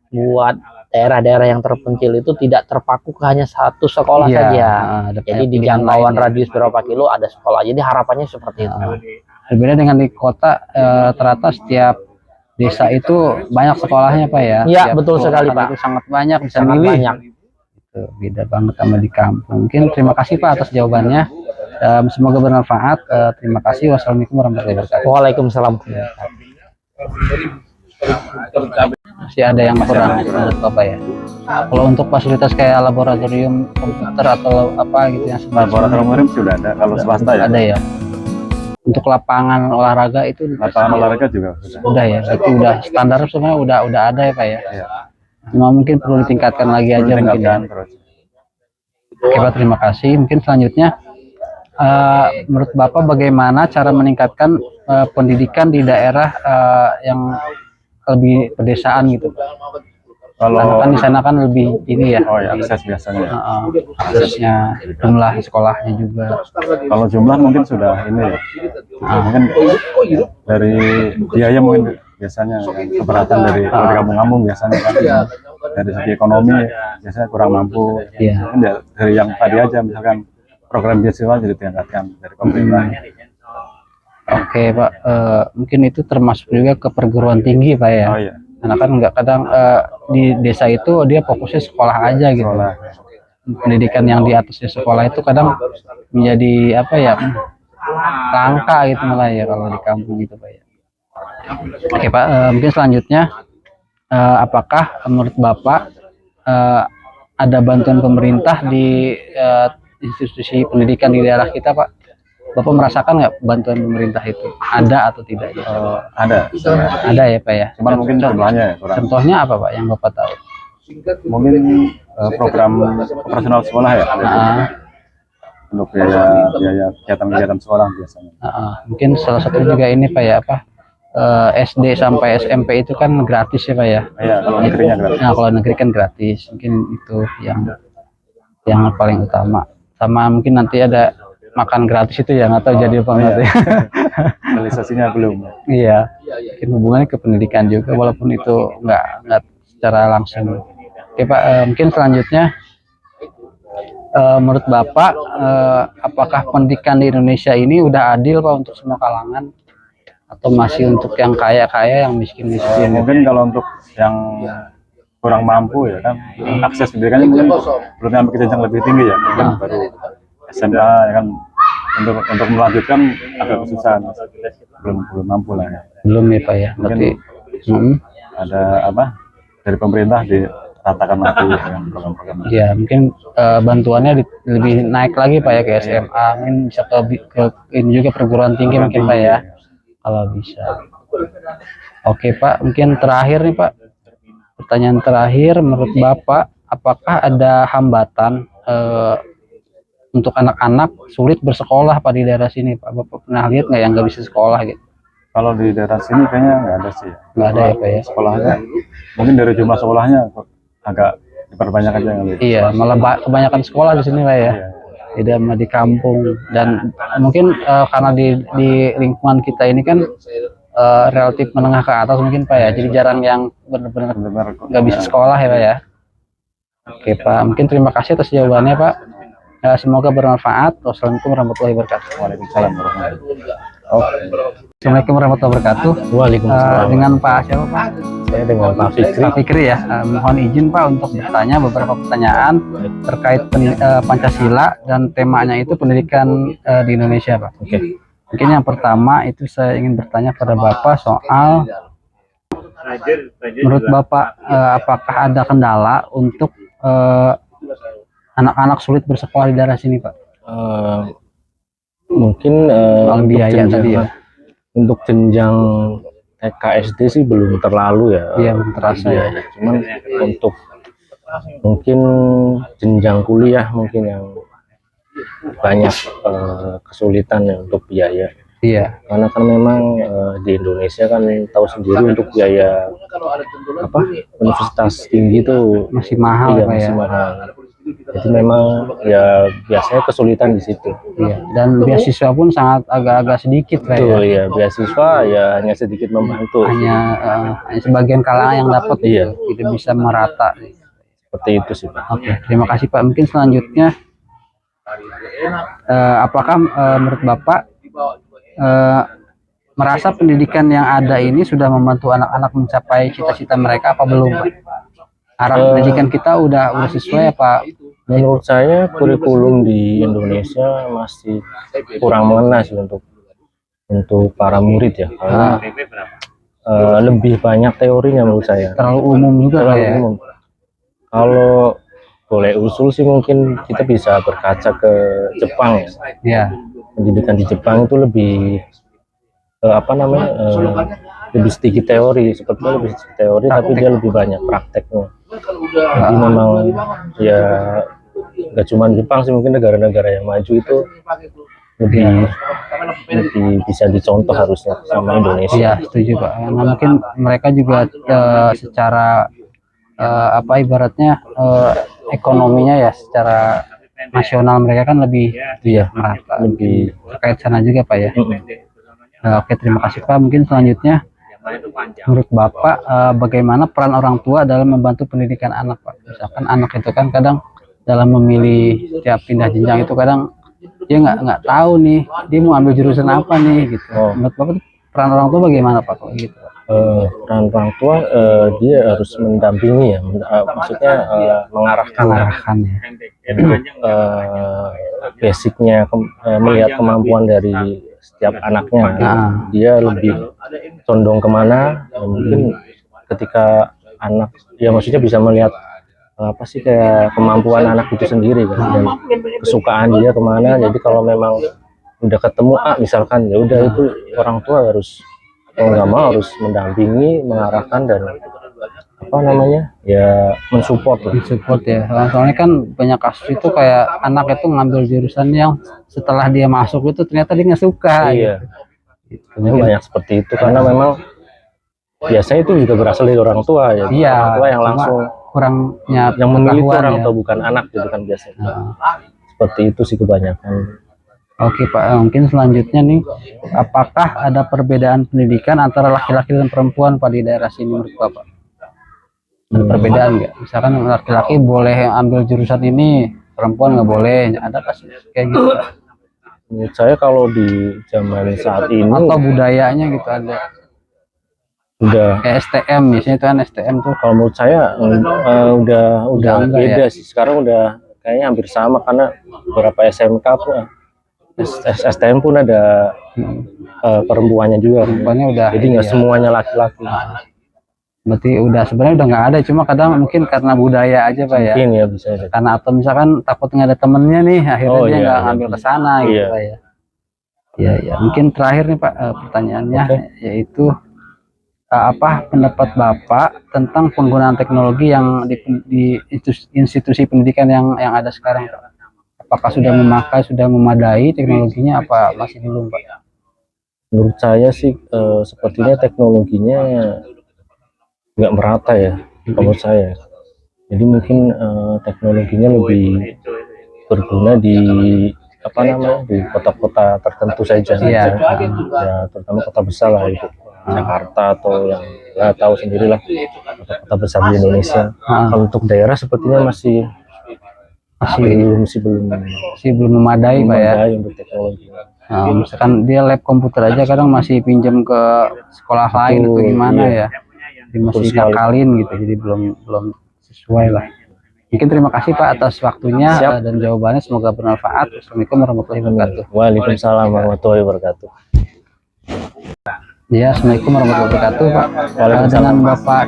buat daerah-daerah yang terpencil itu tidak terpaku ke hanya satu sekolah saja. Jadi di jangkauan radius berapa kilo ada sekolah. Jadi harapannya seperti itu. Berbeda dengan di kota, ternyata setiap desa itu banyak sekolahnya Pak ya. Iya betul sekali Pak. Itu sangat banyak, bisa sangat milih. Banyak. Itu beda banget sama di kampung. Mungkin terima kasih Pak atas jawabannya. Semoga bermanfaat. Terima kasih. Wassalamualaikum warahmatullahi wabarakatuh. Waalaikumsalam. Masih ada yang kurang menurut Bapak ya? Kalau untuk fasilitas kayak laboratorium komputer atau apa gitu yang laboratorium sudah ada, kalau swasta ya ada ya. Untuk lapangan olahraga itu lapangan olahraga juga udah ya, itu udah standar sebenarnya udah ada ya Pak ya. Cuma mungkin perlu ditingkatkan lagi aja mungkin ya. Oke Pak, terima kasih. Mungkin selanjutnya, menurut Bapak bagaimana cara meningkatkan pendidikan di daerah yang lebih pedesaan gitu? Karena Kalau kan di sana kan lebih ini ya, oh ya akses biasanya ya. aksesnya, jumlah sekolahnya juga. Kalau jumlah mungkin sudah ini ya. Mungkin dari biaya mungkin biasanya yang keberatan dari kampung-kampung biasanya kan. Dari segi ekonomi biasanya kurang mampu. Mungkin dari yang tadi aja misalkan program beasiswa jadi ditingkatkan dari pemerintah. Oke Pak, mungkin itu termasuk juga ke perguruan tinggi Pak ya. Oh iya. Karena kan nggak kadang di desa itu dia fokusnya sekolah aja gitu. Sekolah. Pendidikan yang di atas di sekolah itu kadang menjadi apa ya, langka gitu malah ya kalau di kampung gitu Pak ya. Oke Pak, mungkin selanjutnya, apakah menurut Bapak ada bantuan pemerintah di institusi pendidikan di daerah kita Pak? Bapak merasakan nggak bantuan pemerintah itu ada atau tidak? Ada. Ada ya Pak ya. Cuman mungkin jumlahnya ya kurang. Contohnya apa Pak yang Bapak tahu? Mungkin program operasional sekolah ya. Untuk biaya kegiatan sekolah biasanya. Mungkin salah satu juga ini Pak ya, apa, SD sampai SMP itu kan gratis ya Pak ya. Iya, kalau negerinya gratis. Nah kalau negeri kan gratis, mungkin itu yang paling utama. Sama mungkin nanti ada makan gratis itu ya, nggak tahu jadi apa nanti. Realisasinya belum. Iya, mungkin hubungannya ke pendidikan juga walaupun itu nggak secara langsung. Oke Pak, mungkin selanjutnya, menurut Bapak, apakah pendidikan di Indonesia ini udah adil Pak untuk semua kalangan atau masih untuk yang kaya-kaya, yang miskin-miskin? Mungkin kalau untuk yang kurang mampu ya kan, akses pendidikannya mungkin belum sampai ke jenjang lebih tinggi ya, mungkin baru SMA ya kan, untuk melanjutkan agak kesusahan, belum mampu lah ya. Belum ya Pak ya, berarti ada apa dari pemerintah diratakan lagi dengan program-program. Ya mungkin bantuannya lebih naik lagi Pak ya, ke SMA, mungkin bisa ke ini juga perguruan tinggi mungkin Pak ya, kalau bisa. Oke Pak, mungkin terakhir nih Pak, pertanyaan terakhir, menurut Bapak apakah ada hambatan untuk anak-anak sulit bersekolah Pak di daerah sini Pak? Bapak pernah lihat nggak yang nggak bisa sekolah gitu? Kalau di daerah sini kayaknya nggak ada sih. Nggak ada ya Pak ya? Sekolahnya mungkin dari jumlah sekolahnya agak diperbanyak aja kali. Iya, malah kebanyakan sekolah di sini Pak ya. Tidak sama di kampung, dan mungkin karena di lingkungan kita ini kan relatif menengah ke atas mungkin Pak ya, jadi jarang yang benar-benar nggak bisa sekolah ya Pak ya. Oke Pak, mungkin terima kasih atas jawabannya Pak. Semoga bermanfaat. Wassalamualaikum warahmatullahi wabarakatuh. Waalaikumsalam warahmatullahi wabarakatuh. Assalamualaikum warahmatullahi wabarakatuh. Waalaikumsalam. Dengan Pak siapa Pak? Saya dengan Pak Fikri. Pak Fikri ya. Mohon izin Pak untuk bertanya beberapa pertanyaan terkait Pancasila dan temanya itu pendidikan di Indonesia Pak. Oke. Mungkin yang pertama itu saya ingin bertanya pada Bapak soal menurut Bapak apakah ada kendala untuk anak-anak sulit bersekolah di daerah sini Pak? Mungkin Soal biaya tadi ya. Untuk jenjang TK SD sih belum terlalu ya. Iya, belum terasa ya. Cuman untuk mungkin jenjang kuliah mungkin yang banyak kesulitan ya untuk biaya. Iya. Karena kan memang di Indonesia kan tahu sendiri untuk biaya apa universitas tinggi itu Masih mahal iya, Pak ya. masih mahal. Jadi memang ya biasanya kesulitan di situ. Iya. Dan beasiswa pun sangat agak-agak sedikit Pak ya. Betul ya, beasiswa ya hanya sedikit membantu. Hanya sebagian kalangan yang dapat, Iya. Tidak bisa merata. Seperti itu sih Pak. Oke, terima kasih Pak. Mungkin selanjutnya, apakah menurut Bapak merasa pendidikan yang ada ini sudah membantu anak-anak mencapai cita-cita mereka apa belum Pak? Arah pendidikan kita udah sesuai apa? Menurut saya kurikulum di Indonesia masih kurang mengena sih untuk para murid ya, karena lebih banyak teorinya menurut saya. Terlalu umum juga Terlalu ya. umum. Kalau boleh usul sih mungkin kita bisa berkaca ke Jepang ya. Ya. Pendidikan di Jepang itu lebih lebih sedikit teori, sepertinya lebih sedikit teori, tapi dia lebih banyak prakteknya. Jadi memang ya nggak cuma Jepang sih, mungkin negara-negara yang maju itu lebih bisa dicontoh harusnya sama Indonesia. Iya, setuju Pak. Nah, mungkin mereka juga secara apa ibaratnya ekonominya ya, secara nasional mereka kan lebih merata, lebih terkait sana juga Pak ya. Oke, terima kasih Pak. Mungkin selanjutnya menurut Bapak bagaimana peran orang tua dalam membantu pendidikan anak Pak? Misalkan anak itu kan kadang dalam memilih setiap pindah jenjang itu kadang dia nggak tahu nih dia mau ambil jurusan apa nih gitu. Menurut Bapak peran orang tua bagaimana Pak kalau gitu? Peran orang tua dia harus mendampingi ya, maksudnya mengarahkan ya. Untuk basicnya melihat kemampuan dari setiap anaknya, dia lebih condong kemana, mungkin ketika anak ya maksudnya bisa melihat apa sih kayak kemampuan anak itu sendiri kan, dan kesukaan dia kemana. Jadi kalau memang udah ketemu misalkan ya udah itu orang tua harus mau nggak mau harus mendampingi, mengarahkan dan apa namanya ya mensupport ya. Soalnya kan banyak kasus itu kayak anak itu ngambil jurusan yang setelah dia masuk itu ternyata dia nggak suka. Iya gitu. Banyak seperti itu karena memang biasanya itu juga berasal dari orang tua ya. Orang tua yang langsung kurangnya yang memilih itu orang tua bukan anak gitu kan biasanya. Seperti itu sih kebanyakan. Oke Pak, mungkin selanjutnya nih, apakah ada perbedaan pendidikan antara laki-laki dan perempuan Pak di daerah sini menurut Bapak? Ada perbedaan nggak? Misalkan laki-laki boleh ambil jurusan ini, perempuan nggak boleh, ada kasus kayak gitu? Menurut saya kalau di zaman saat ini atau budayanya gitu ada? Udah kayak STM biasanya itu kan STM tuh. Kalau menurut saya udah beda sih. Sekarang udah kayaknya hampir sama karena beberapa SMK pun STM pun ada perempuannya juga. Perempuannya udah. Jadi nggak semuanya laki-laki. Berarti udah sebenarnya udah nggak ada, cuma kadang mungkin karena budaya aja Pak ya. Mungkin ya bisa. Karena atau misalkan takut nggak ada temennya nih, akhirnya dia nggak ngambil ke sana gitu Pak ya. Iya. Mungkin terakhir nih Pak pertanyaannya yaitu apa pendapat Bapak tentang penggunaan teknologi yang di institusi pendidikan yang ada sekarang Pak? Apakah sudah memadai teknologinya apa masih belum Pak? Menurut saya sih sepertinya teknologinya nggak merata ya menurut saya. Jadi mungkin teknologinya lebih berguna di apa namanya di kota-kota tertentu saja. Ya, terutama kota besar lah itu. Jakarta atau yang nggak tahu sendirilah kota-kota besar di Indonesia. Kalau untuk daerah sepertinya masih belum memadai Pak ya untuk teknologi. Nah, misalkan dia lab komputer aja kadang masih pinjam ke sekolah lain atau gimana ya, jadi masih ngakalin gitu, jadi belum sesuai lah. Mungkin terima kasih Pak atas waktunya dan jawabannya, semoga bermanfaat. Assalamualaikum warahmatullahi wabarakatuh. Waalaikumsalam warahmatullahi wabarakatuh. Ya, assalamualaikum warahmatullahi wabarakatuh Pak. Dengan Bapak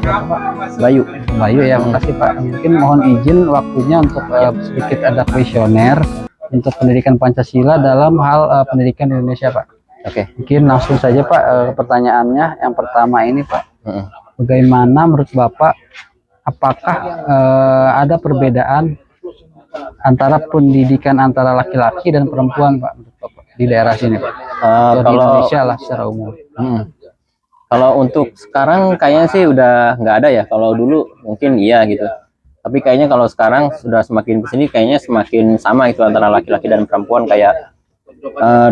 Bayu ya, makasih Pak. Mungkin mohon izin waktunya untuk sedikit ada kuesioner untuk pendidikan Pancasila dalam hal pendidikan di Indonesia Pak. Oke. Mungkin langsung saja Pak pertanyaannya. Yang pertama ini Pak, bagaimana menurut Bapak apakah ada perbedaan antara pendidikan antara laki-laki dan perempuan Pak menurut Bapak di daerah sini Pak? Di Indonesia lah secara umum. Kalau untuk sekarang kayaknya sih udah nggak ada ya. Kalau dulu mungkin iya gitu. Tapi kayaknya kalau sekarang sudah semakin kesini kayaknya semakin sama itu antara laki-laki dan perempuan. Kayak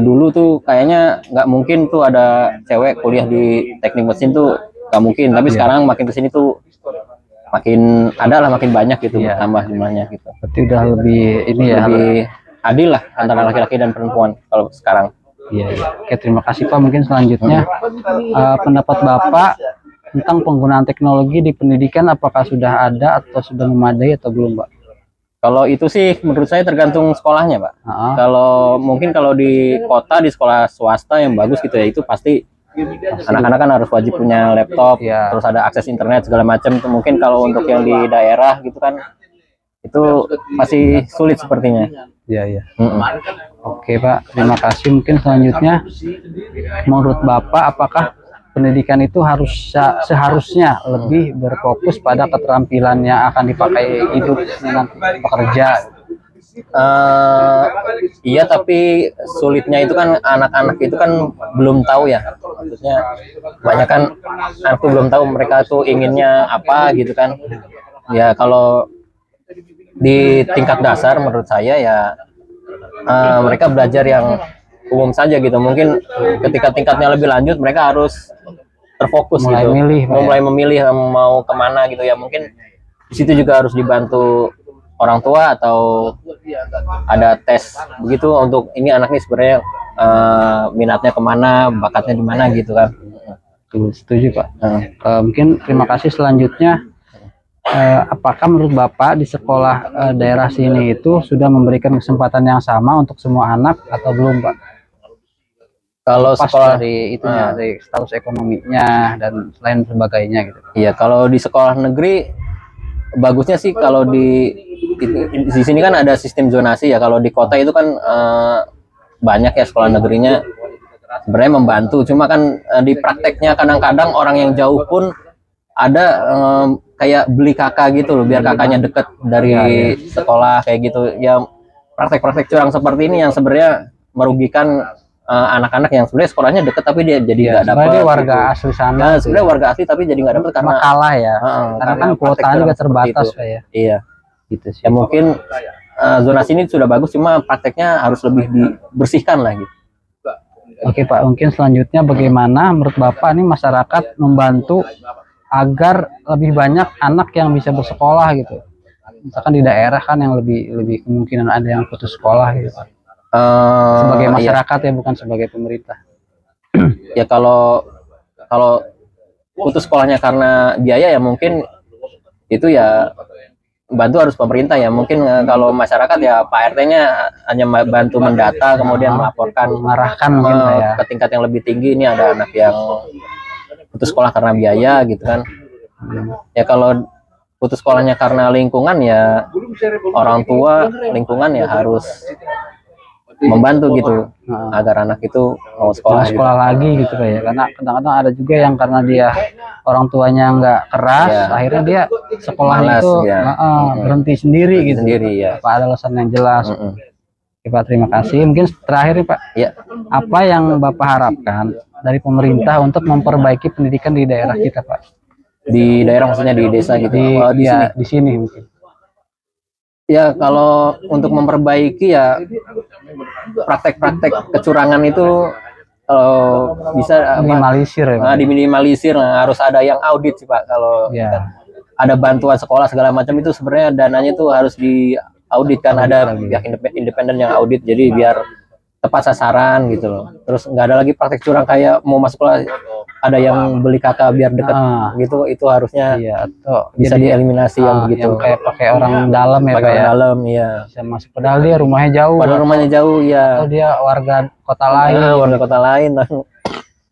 dulu tuh kayaknya nggak mungkin tuh ada cewek kuliah di teknik mesin tuh nggak mungkin. Tapi sekarang makin kesini tuh makin ada lah, makin banyak gitu bertambah jumlahnya gitu. Berarti udah lebih ini ya, lebih adil lah antara laki-laki dan perempuan kalau sekarang. Iya. Oke, terima kasih Pak. Mungkin selanjutnya pendapat Bapak tentang penggunaan teknologi di pendidikan, apakah sudah ada atau sudah memadai atau belum Pak? Kalau itu sih menurut saya tergantung sekolahnya Pak. Kalau mungkin kalau di kota, di sekolah swasta yang bagus gitu ya, itu pasti anak-anak kan harus wajib punya laptop, terus ada akses internet segala macam. Mungkin kalau untuk yang di daerah gitu kan itu masih sulit sepertinya. Iya. Oke Pak, terima kasih. Mungkin selanjutnya menurut Bapak apakah pendidikan itu seharusnya lebih berfokus pada keterampilan yang akan dipakai hidup nanti bekerja Iya, tapi sulitnya itu kan anak-anak itu kan belum tahu ya, maksudnya banyak kan anak tuh belum tahu mereka tuh inginnya apa gitu kan. Ya kalau di tingkat dasar menurut saya ya mereka belajar yang umum saja gitu. Mungkin ketika tingkatnya lebih lanjut mereka harus terfokus Mulai gitu, milih, Pak, mulai memilih mau kemana gitu ya. Mungkin di situ juga harus dibantu orang tua atau ada tes begitu untuk ini anak nih sebenarnya minatnya kemana, bakatnya di mana gitu kan. Setuju Pak. Mungkin terima kasih. Selanjutnya, apakah menurut Bapak di sekolah daerah sini itu sudah memberikan kesempatan yang sama untuk semua anak atau belum Pak? Kalau Pas sekolah dari itunya, dari status ekonominya dan lain sebagainya gitu. Iya, kalau di sekolah negeri bagusnya sih kalau di sini kan ada sistem zonasi ya. Kalau di kota itu kan banyak ya sekolah negerinya sebenarnya membantu. Cuma kan di prakteknya kadang-kadang orang yang jauh pun ada kayak beli kakak gitu loh, biar kakaknya deket dari sekolah kayak gitu. Ya praktek-praktek curang seperti ini yang sebenarnya merugikan anak-anak yang sebenarnya sekolahnya deket tapi dia jadi nggak dapat. Dia warga gitu. asli sana. Nah, sebenarnya warga asli tapi jadi nggak dapat karena kalah ya. Karena kan kuotanya juga terbatas Pak ya. Iya. Gitu sih. Ya mungkin zonasi ini sudah bagus, cuma prakteknya harus lebih dibersihkan lah gitu. Oke Pak, mungkin selanjutnya bagaimana menurut Bapak nih masyarakat membantu agar lebih banyak anak yang bisa bersekolah gitu. Misalkan di daerah kan yang lebih kemungkinan ada yang putus sekolah gitu Pak. Sebagai masyarakat ya, bukan sebagai pemerintah. Ya kalau putus sekolahnya karena biaya ya mungkin itu ya bantu harus pemerintah ya. Mungkin kalau masyarakat ya Pak RT-nya hanya bantu mendata kemudian melaporkan, mengarahkan mungkin ya ke tingkat yang lebih tinggi, ini ada anak yang putus sekolah karena biaya gitu kan. Ya kalau putus sekolahnya karena lingkungan ya orang tua lingkungan ya harus membantu gitu agar anak itu mau sekolah lagi gitu ya. Karena kadang-kadang ada juga yang karena dia orang tuanya nggak keras, akhirnya dia sekolahnya itu berhenti sendiri gitu. Pak ada alasan yang jelas. Oke, Pak, terima kasih. Mungkin terakhir nih Pak, apa yang Bapak harapkan dari pemerintah untuk memperbaiki pendidikan di daerah kita Pak? Di daerah maksudnya di desa gitu. Di sini mungkin. Ya kalau untuk memperbaiki ya praktek-praktek kecurangan itu bisa minimalisir ya. Diminimalisir, harus ada yang audit sih Pak. Kalau ada bantuan sekolah segala macam itu sebenarnya dananya itu harus diaudit kan, ada pihak independen yang audit, jadi biar tepat sasaran gitu loh. Terus nggak ada lagi praktek curang kayak mau masuk sekolah ada yang beli kakak biar dekat gitu, itu harusnya atau bisa dieliminasi yang begitu. Yang kayak pakai orang dalam ya Pak ya. Dalam ya. Bisa masuk, padahal dia rumahnya jauh. Ya. Atau dia warga kota lain. Warga kota lain.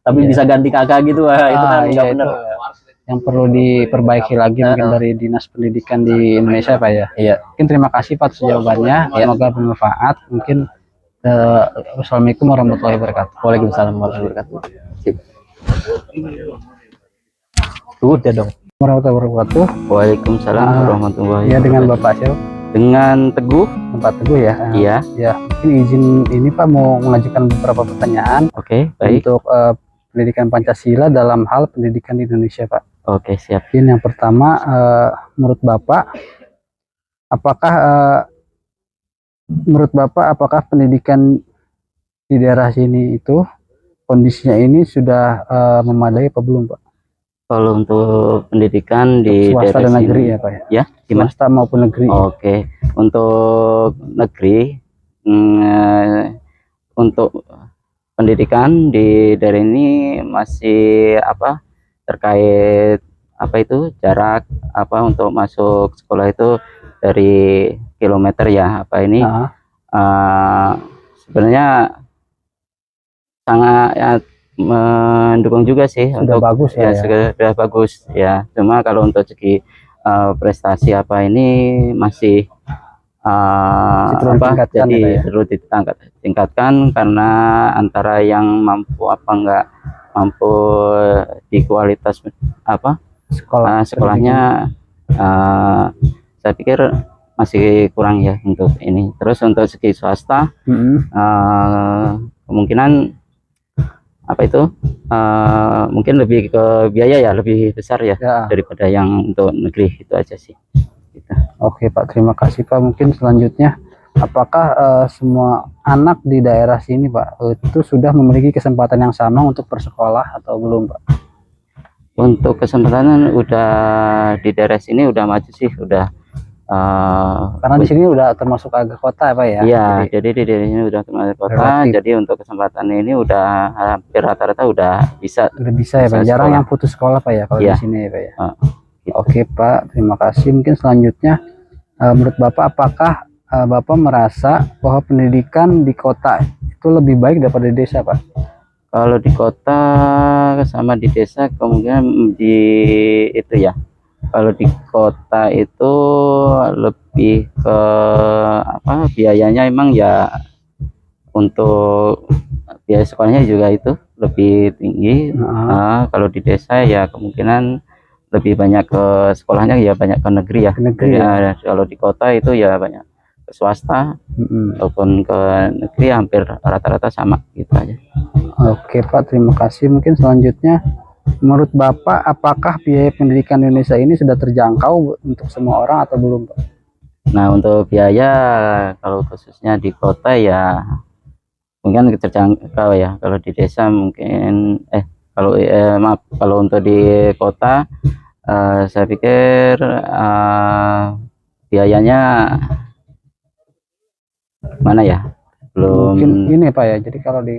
Tapi bisa ganti kakak gitu, itu kan nggak benar. Yang perlu diperbaiki lagi mungkin dari Dinas Pendidikan di Indonesia Pak ya. Iya. Mungkin terima kasih Pak atas jawabannya. Semoga bermanfaat. Mungkin Assalamualaikum warahmatullahi wabarakatuh. Waalaikumsalam warahmatullahi wabarakatuh. Udah dong. Warahmatullahi wabarakatuh. Waalaikumsalam warahmatullahi wabarakatuh. Ya, dengan Bapak siapa? Dengan Teguh. Bapak Teguh ya. Iya. Ya, mungkin izin ini Pak mau mengajukan beberapa pertanyaan. Oke, baik. Untuk pendidikan Pancasila dalam hal pendidikan di Indonesia Pak. Oke, siap. Yang pertama, menurut Bapak, apakah pendidikan di daerah sini itu kondisinya ini sudah memadai apa belum Pak? Kalau untuk pendidikan di swasta daerah dan negeri sini, ya Pak ya? Ya, gimana? Swasta maupun negeri. Oke, untuk negeri, untuk pendidikan di daerah ini masih terkait jarak untuk masuk sekolah itu dari kilometer ya sebenarnya sangat mendukung juga sih. Sudah untuk bagus ya. Sudah bagus ya. Cuma kalau untuk segi prestasi ini masih perlu ditingkatkan karena antara yang mampu nggak mampu di kualitas sekolahnya, saya pikir masih kurang ya untuk ini. Terus untuk segi swasta kemungkinan apa itu mungkin lebih ke biaya ya lebih besar ya, daripada yang untuk negeri. Itu aja sih gitu. Oke Pak, terima kasih Pak. Mungkin selanjutnya, apakah semua anak di daerah sini Pak itu sudah memiliki kesempatan yang sama untuk bersekolah atau belum Pak? Untuk kesempatan udah di daerah sini udah maju sih, udah karena di sini udah termasuk agak kota Pak ya? Iya, jadi di daerah ini udah termasuk kota, relatif. Jadi untuk kesempatan ini udah hampir rata-rata udah bisa. Udah bisa ya Pak, jarang yang putus sekolah Pak ya kalau di sini ya Pak ya? Gitu. Oke Pak, terima kasih. Mungkin selanjutnya, menurut Bapak apakah Bapak merasa bahwa pendidikan di kota itu lebih baik daripada di desa Pak? Kalau di kota sama di desa kemungkinan di itu ya. Kalau di kota itu lebih ke apa biayanya emang ya, untuk biaya sekolahnya juga itu lebih tinggi. Kalau di desa ya kemungkinan lebih banyak ke sekolahnya ya banyak ke negeri ya. Jadi, kalau di kota itu ya banyak ke swasta ataupun ke negeri, hampir rata-rata sama gitu aja. Oke Pak, terima kasih. Mungkin selanjutnya, menurut Bapak apakah biaya pendidikan di Indonesia ini sudah terjangkau untuk semua orang atau belum Pak? Nah untuk biaya kalau khususnya di kota ya mungkin terjangkau ya. Kalau di desa mungkin maaf, kalau untuk di kota saya pikir biayanya mana ya, belum mungkin ini Pak ya. Jadi kalau di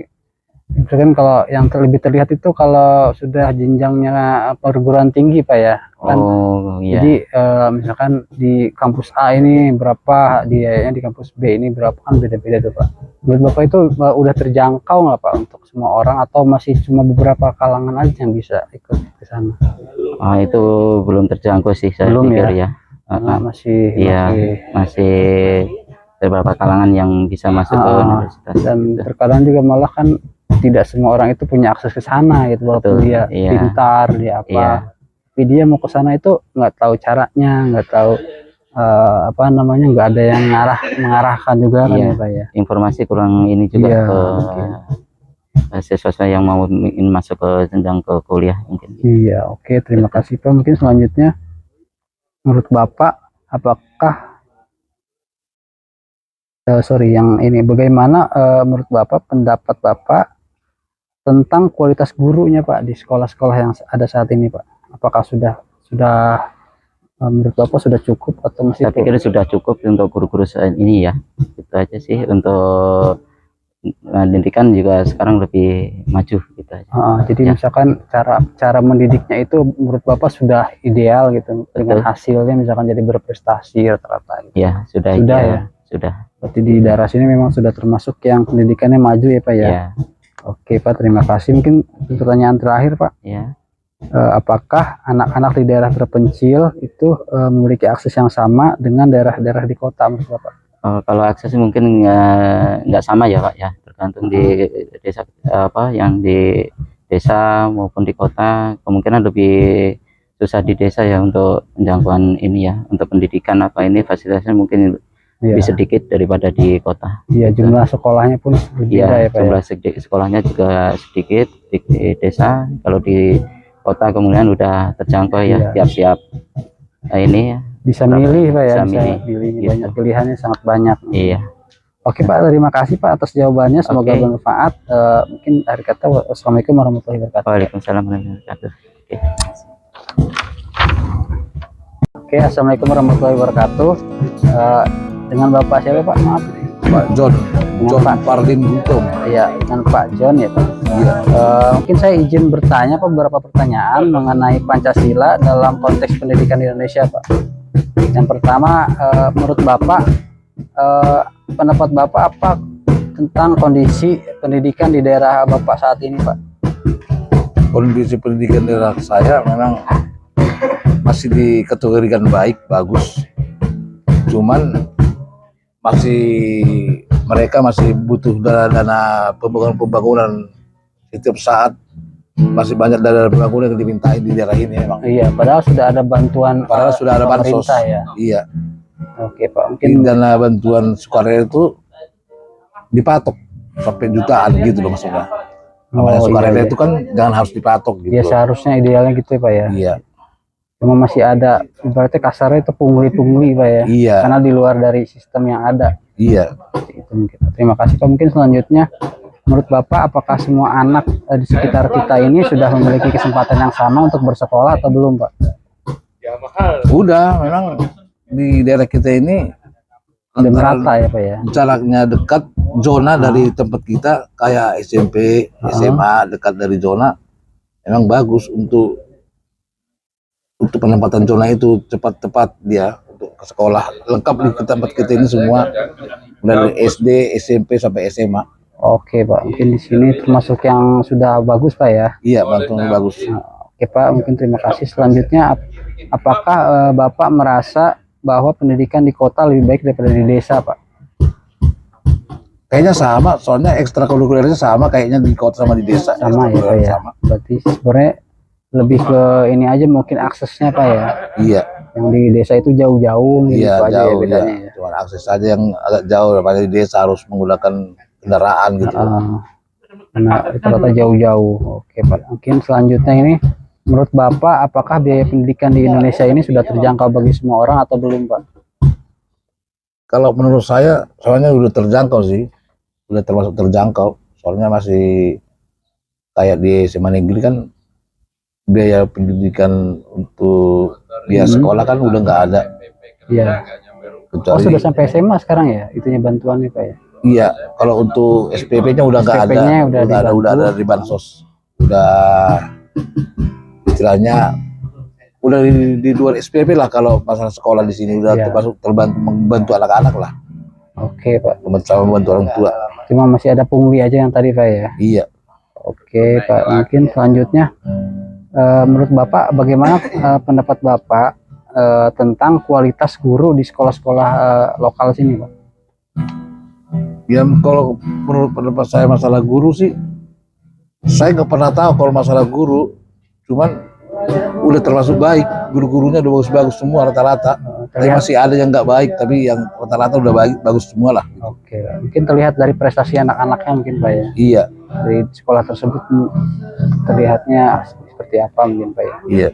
misalkan kalau yang lebih terlihat itu kalau sudah jenjangnya perguruan tinggi Pak ya kan. Iya. Jadi misalkan di kampus A ini berapa, di kampus B ini berapa, kan beda-beda tuh Pak. Menurut Bapak itu udah terjangkau nggak Pak untuk semua orang, atau masih cuma beberapa kalangan aja yang bisa ikut ke sana? Itu belum terjangkau sih saya belum pikir ya. Masih beberapa kalangan yang bisa masuk ke universitas. Dan terkadang juga malah kan tidak semua orang itu punya akses ke sana gitu, walaupun dia pintar, dia apa, tapi dia mau ke sana itu nggak tahu caranya, nggak tahu apa namanya, nggak ada yang mengarahkan juga kan ya Pak ya. Informasi kurang ini juga ke siswa yang mau ingin masuk ke jenjang ke kuliah mungkin. Iya, oke, terima kasih Pak. Mungkin selanjutnya, menurut Bapak apakah yang ini bagaimana menurut Bapak, pendapat Bapak tentang kualitas gurunya Pak di sekolah-sekolah yang ada saat ini Pak? Apakah sudah menurut Bapak sudah cukup atau masih? Saya pikir sudah cukup untuk guru-guru saat ini ya. Itu aja sih. Untuk pendidikan juga sekarang lebih maju gitu aja. Jadi misalkan cara mendidiknya itu menurut Bapak sudah ideal gitu. Betul. Dengan hasilnya misalkan jadi berprestasi rata-rata gitu. Ya, sudah ya. Sudah. Berarti di daerah sini memang sudah termasuk yang pendidikannya maju ya Pak ya? Oke Pak, terima kasih. Mungkin pertanyaan terakhir Pak. Apakah anak-anak di daerah terpencil itu memiliki akses yang sama dengan daerah-daerah di kota menurut Bapak? Kalau akses mungkin nggak sama ya Pak ya, tergantung di desa yang di desa maupun di kota. Kemungkinan lebih susah di desa ya untuk penjangkauan ini ya, untuk pendidikan ini fasilitasnya mungkin lebih sedikit daripada di kota. Iya, jumlah sekolahnya pun berbeda ya Pak. Jumlah sekolahnya juga sedikit di desa. Kalau di kota kemudian udah terjangkau ya, siap-siap ini ya. Bisa milih Pak ya, bisa pilih banyak pilihannya, sangat banyak. Iya. Oke Pak, terima kasih Pak atas jawabannya, semoga bermanfaat. Mungkin akhir kata, wassalamualaikum warahmatullahi wabarakatuh. Waalaikumsalam warahmatullahi wabarakatuh. Oke, assalamualaikum warahmatullahi wabarakatuh. Dengan Bapak siapa Pak? Maaf. Pak John Pardin Hukum. Iya, dengan Pak John ya Pak. Mungkin saya izin bertanya Pak beberapa pertanyaan mengenai Pancasila dalam konteks pendidikan di Indonesia Pak. Yang pertama, menurut Bapak, pendapat Bapak apa tentang kondisi pendidikan di daerah Bapak saat ini Pak? Kondisi pendidikan di daerah saya memang masih dikategorikan baik, bagus. Cuman mereka masih butuh dana pembangunan setiap saat. Masih banyak dana pembangunan yang dimintain di daerah ini memang. Iya, padahal sudah ada bantuan. Padahal sudah ada bansos. Ya. Iya. Oke Pak, mungkin dana bantuan sukarela itu dipatok sampai jutaan gitu loh maksudnya. Namanya sukarela itu kan jangan harus dipatok gitu. Ya seharusnya idealnya gitu ya Pak ya. Iya. Cuma masih ada ibaratnya kasarnya itu pungli-pungli Pak ya. Iya. Karena di luar dari sistem yang ada. Iya. Itu mungkin. Terima kasih Pak. Mungkin selanjutnya menurut Bapak apakah semua anak di sekitar kita ini sudah memiliki kesempatan yang sama untuk bersekolah atau belum Pak? Udah, memang di daerah kita ini udah merata ya Pak ya. Jaraknya dekat, zona dari tempat kita kayak SMP, SMA dekat dari zona, memang bagus untuk penempatan zona itu cepat-cepat dia untuk ke sekolah. Lengkap di tempat kita ini semua dari SD, SMP sampai SMA. Oke Pak, mungkin di sini termasuk yang sudah bagus Pak ya. Iya, bantuan bagus. Oke Pak, mungkin terima kasih. Selanjutnya apakah Bapak merasa bahwa pendidikan di kota lebih baik daripada di desa Pak? Kayaknya sama, soalnya ekstrakurikulernya sama kayaknya di kota sama di desa. Sama ya Pak ya. Sama. Berarti sebenarnya lebih ke ini aja mungkin aksesnya Pak ya. Iya. Yang di desa itu jauh-jauh gitu iya, aja jauh, ya bedanya ya. Cuma akses aja yang agak jauh daripada di desa harus menggunakan kendaraan gitu. Karena rata-rata jauh-jauh. Oke Pak, mungkin selanjutnya ini menurut Bapak apakah biaya pendidikan di Indonesia ini sudah terjangkau bagi semua orang atau belum Pak? Kalau menurut saya soalnya udah terjangkau sih, udah termasuk terjangkau. Soalnya masih kayak di SMA negeri kan biaya pendidikan untuk biaya sekolah kan udah nggak ada. Iya. Oh sudah sampai SMA sekarang ya, itunya bantuannya Pak ya? Iya, kalau untuk SPP-nya udah nggak ada, udah ada di bansos, udah istilahnya udah di luar SPP lah kalau masalah sekolah di sini udah termasuk membantu anak-anak lah. Oke Pak. Membantu orang tua. Cuma masih ada pungli aja yang tadi Pak ya? Iya. Oke Pak, mungkin selanjutnya menurut Bapak bagaimana pendapat Bapak tentang kualitas guru di sekolah-sekolah lokal sini Pak? Ya kalau menurut pendapat saya masalah guru sih, saya nggak pernah tahu kalau masalah guru, cuman udah termasuk baik, guru-gurunya udah bagus-bagus semua rata-rata. Tapi masih ada yang nggak baik, tapi yang rata-rata udah baik, bagus semua lah. Oke, mungkin terlihat dari prestasi anak-anaknya mungkin Pak ya? Iya. Dari sekolah tersebut terlihatnya seperti apa mungkin Pak ya? Iya.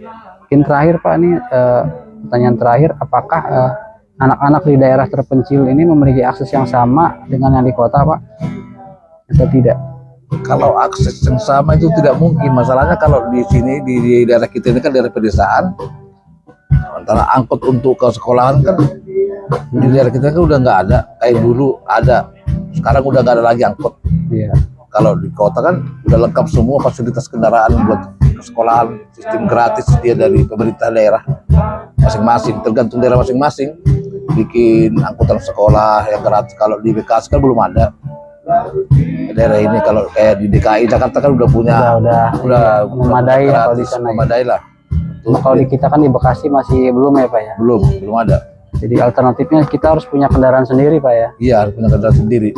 Mungkin terakhir Pak nih pertanyaan terakhir, apakah anak-anak di daerah terpencil ini memiliki akses yang sama dengan yang di kota Pak? Atau tidak? Kalau akses yang sama itu tidak mungkin. Masalahnya kalau di sini di daerah kita ini kan daerah pedesaan, antara angkot untuk ke sekolahan kan di daerah kita kan udah nggak ada. Kayak dulu ada, sekarang udah nggak ada lagi angkot. Iya. Kalau di kota kan udah lengkap semua fasilitas kendaraan buat ke sekolahan, sistem gratis dia dari pemerintah daerah masing-masing, tergantung daerah masing-masing bikin angkutan sekolah yang gratis. Kalau di Bekasi kan belum ada. Daerah ini kalau kayak di DKI Jakarta kan udah punya, udah memadai kalau di sana. Memadai lah. Kalau di kita kan di Bekasi masih belum ya Pak ya? Belum ada. Jadi alternatifnya kita harus punya kendaraan sendiri Pak ya? Iya, harus punya kendaraan sendiri.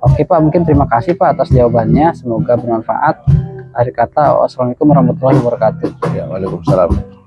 Oke Pak, mungkin terima kasih Pak atas jawabannya, semoga bermanfaat. Akhir kata, wassalamualaikum warahmatullahi wabarakatuh. Ya, waalaikumsalam.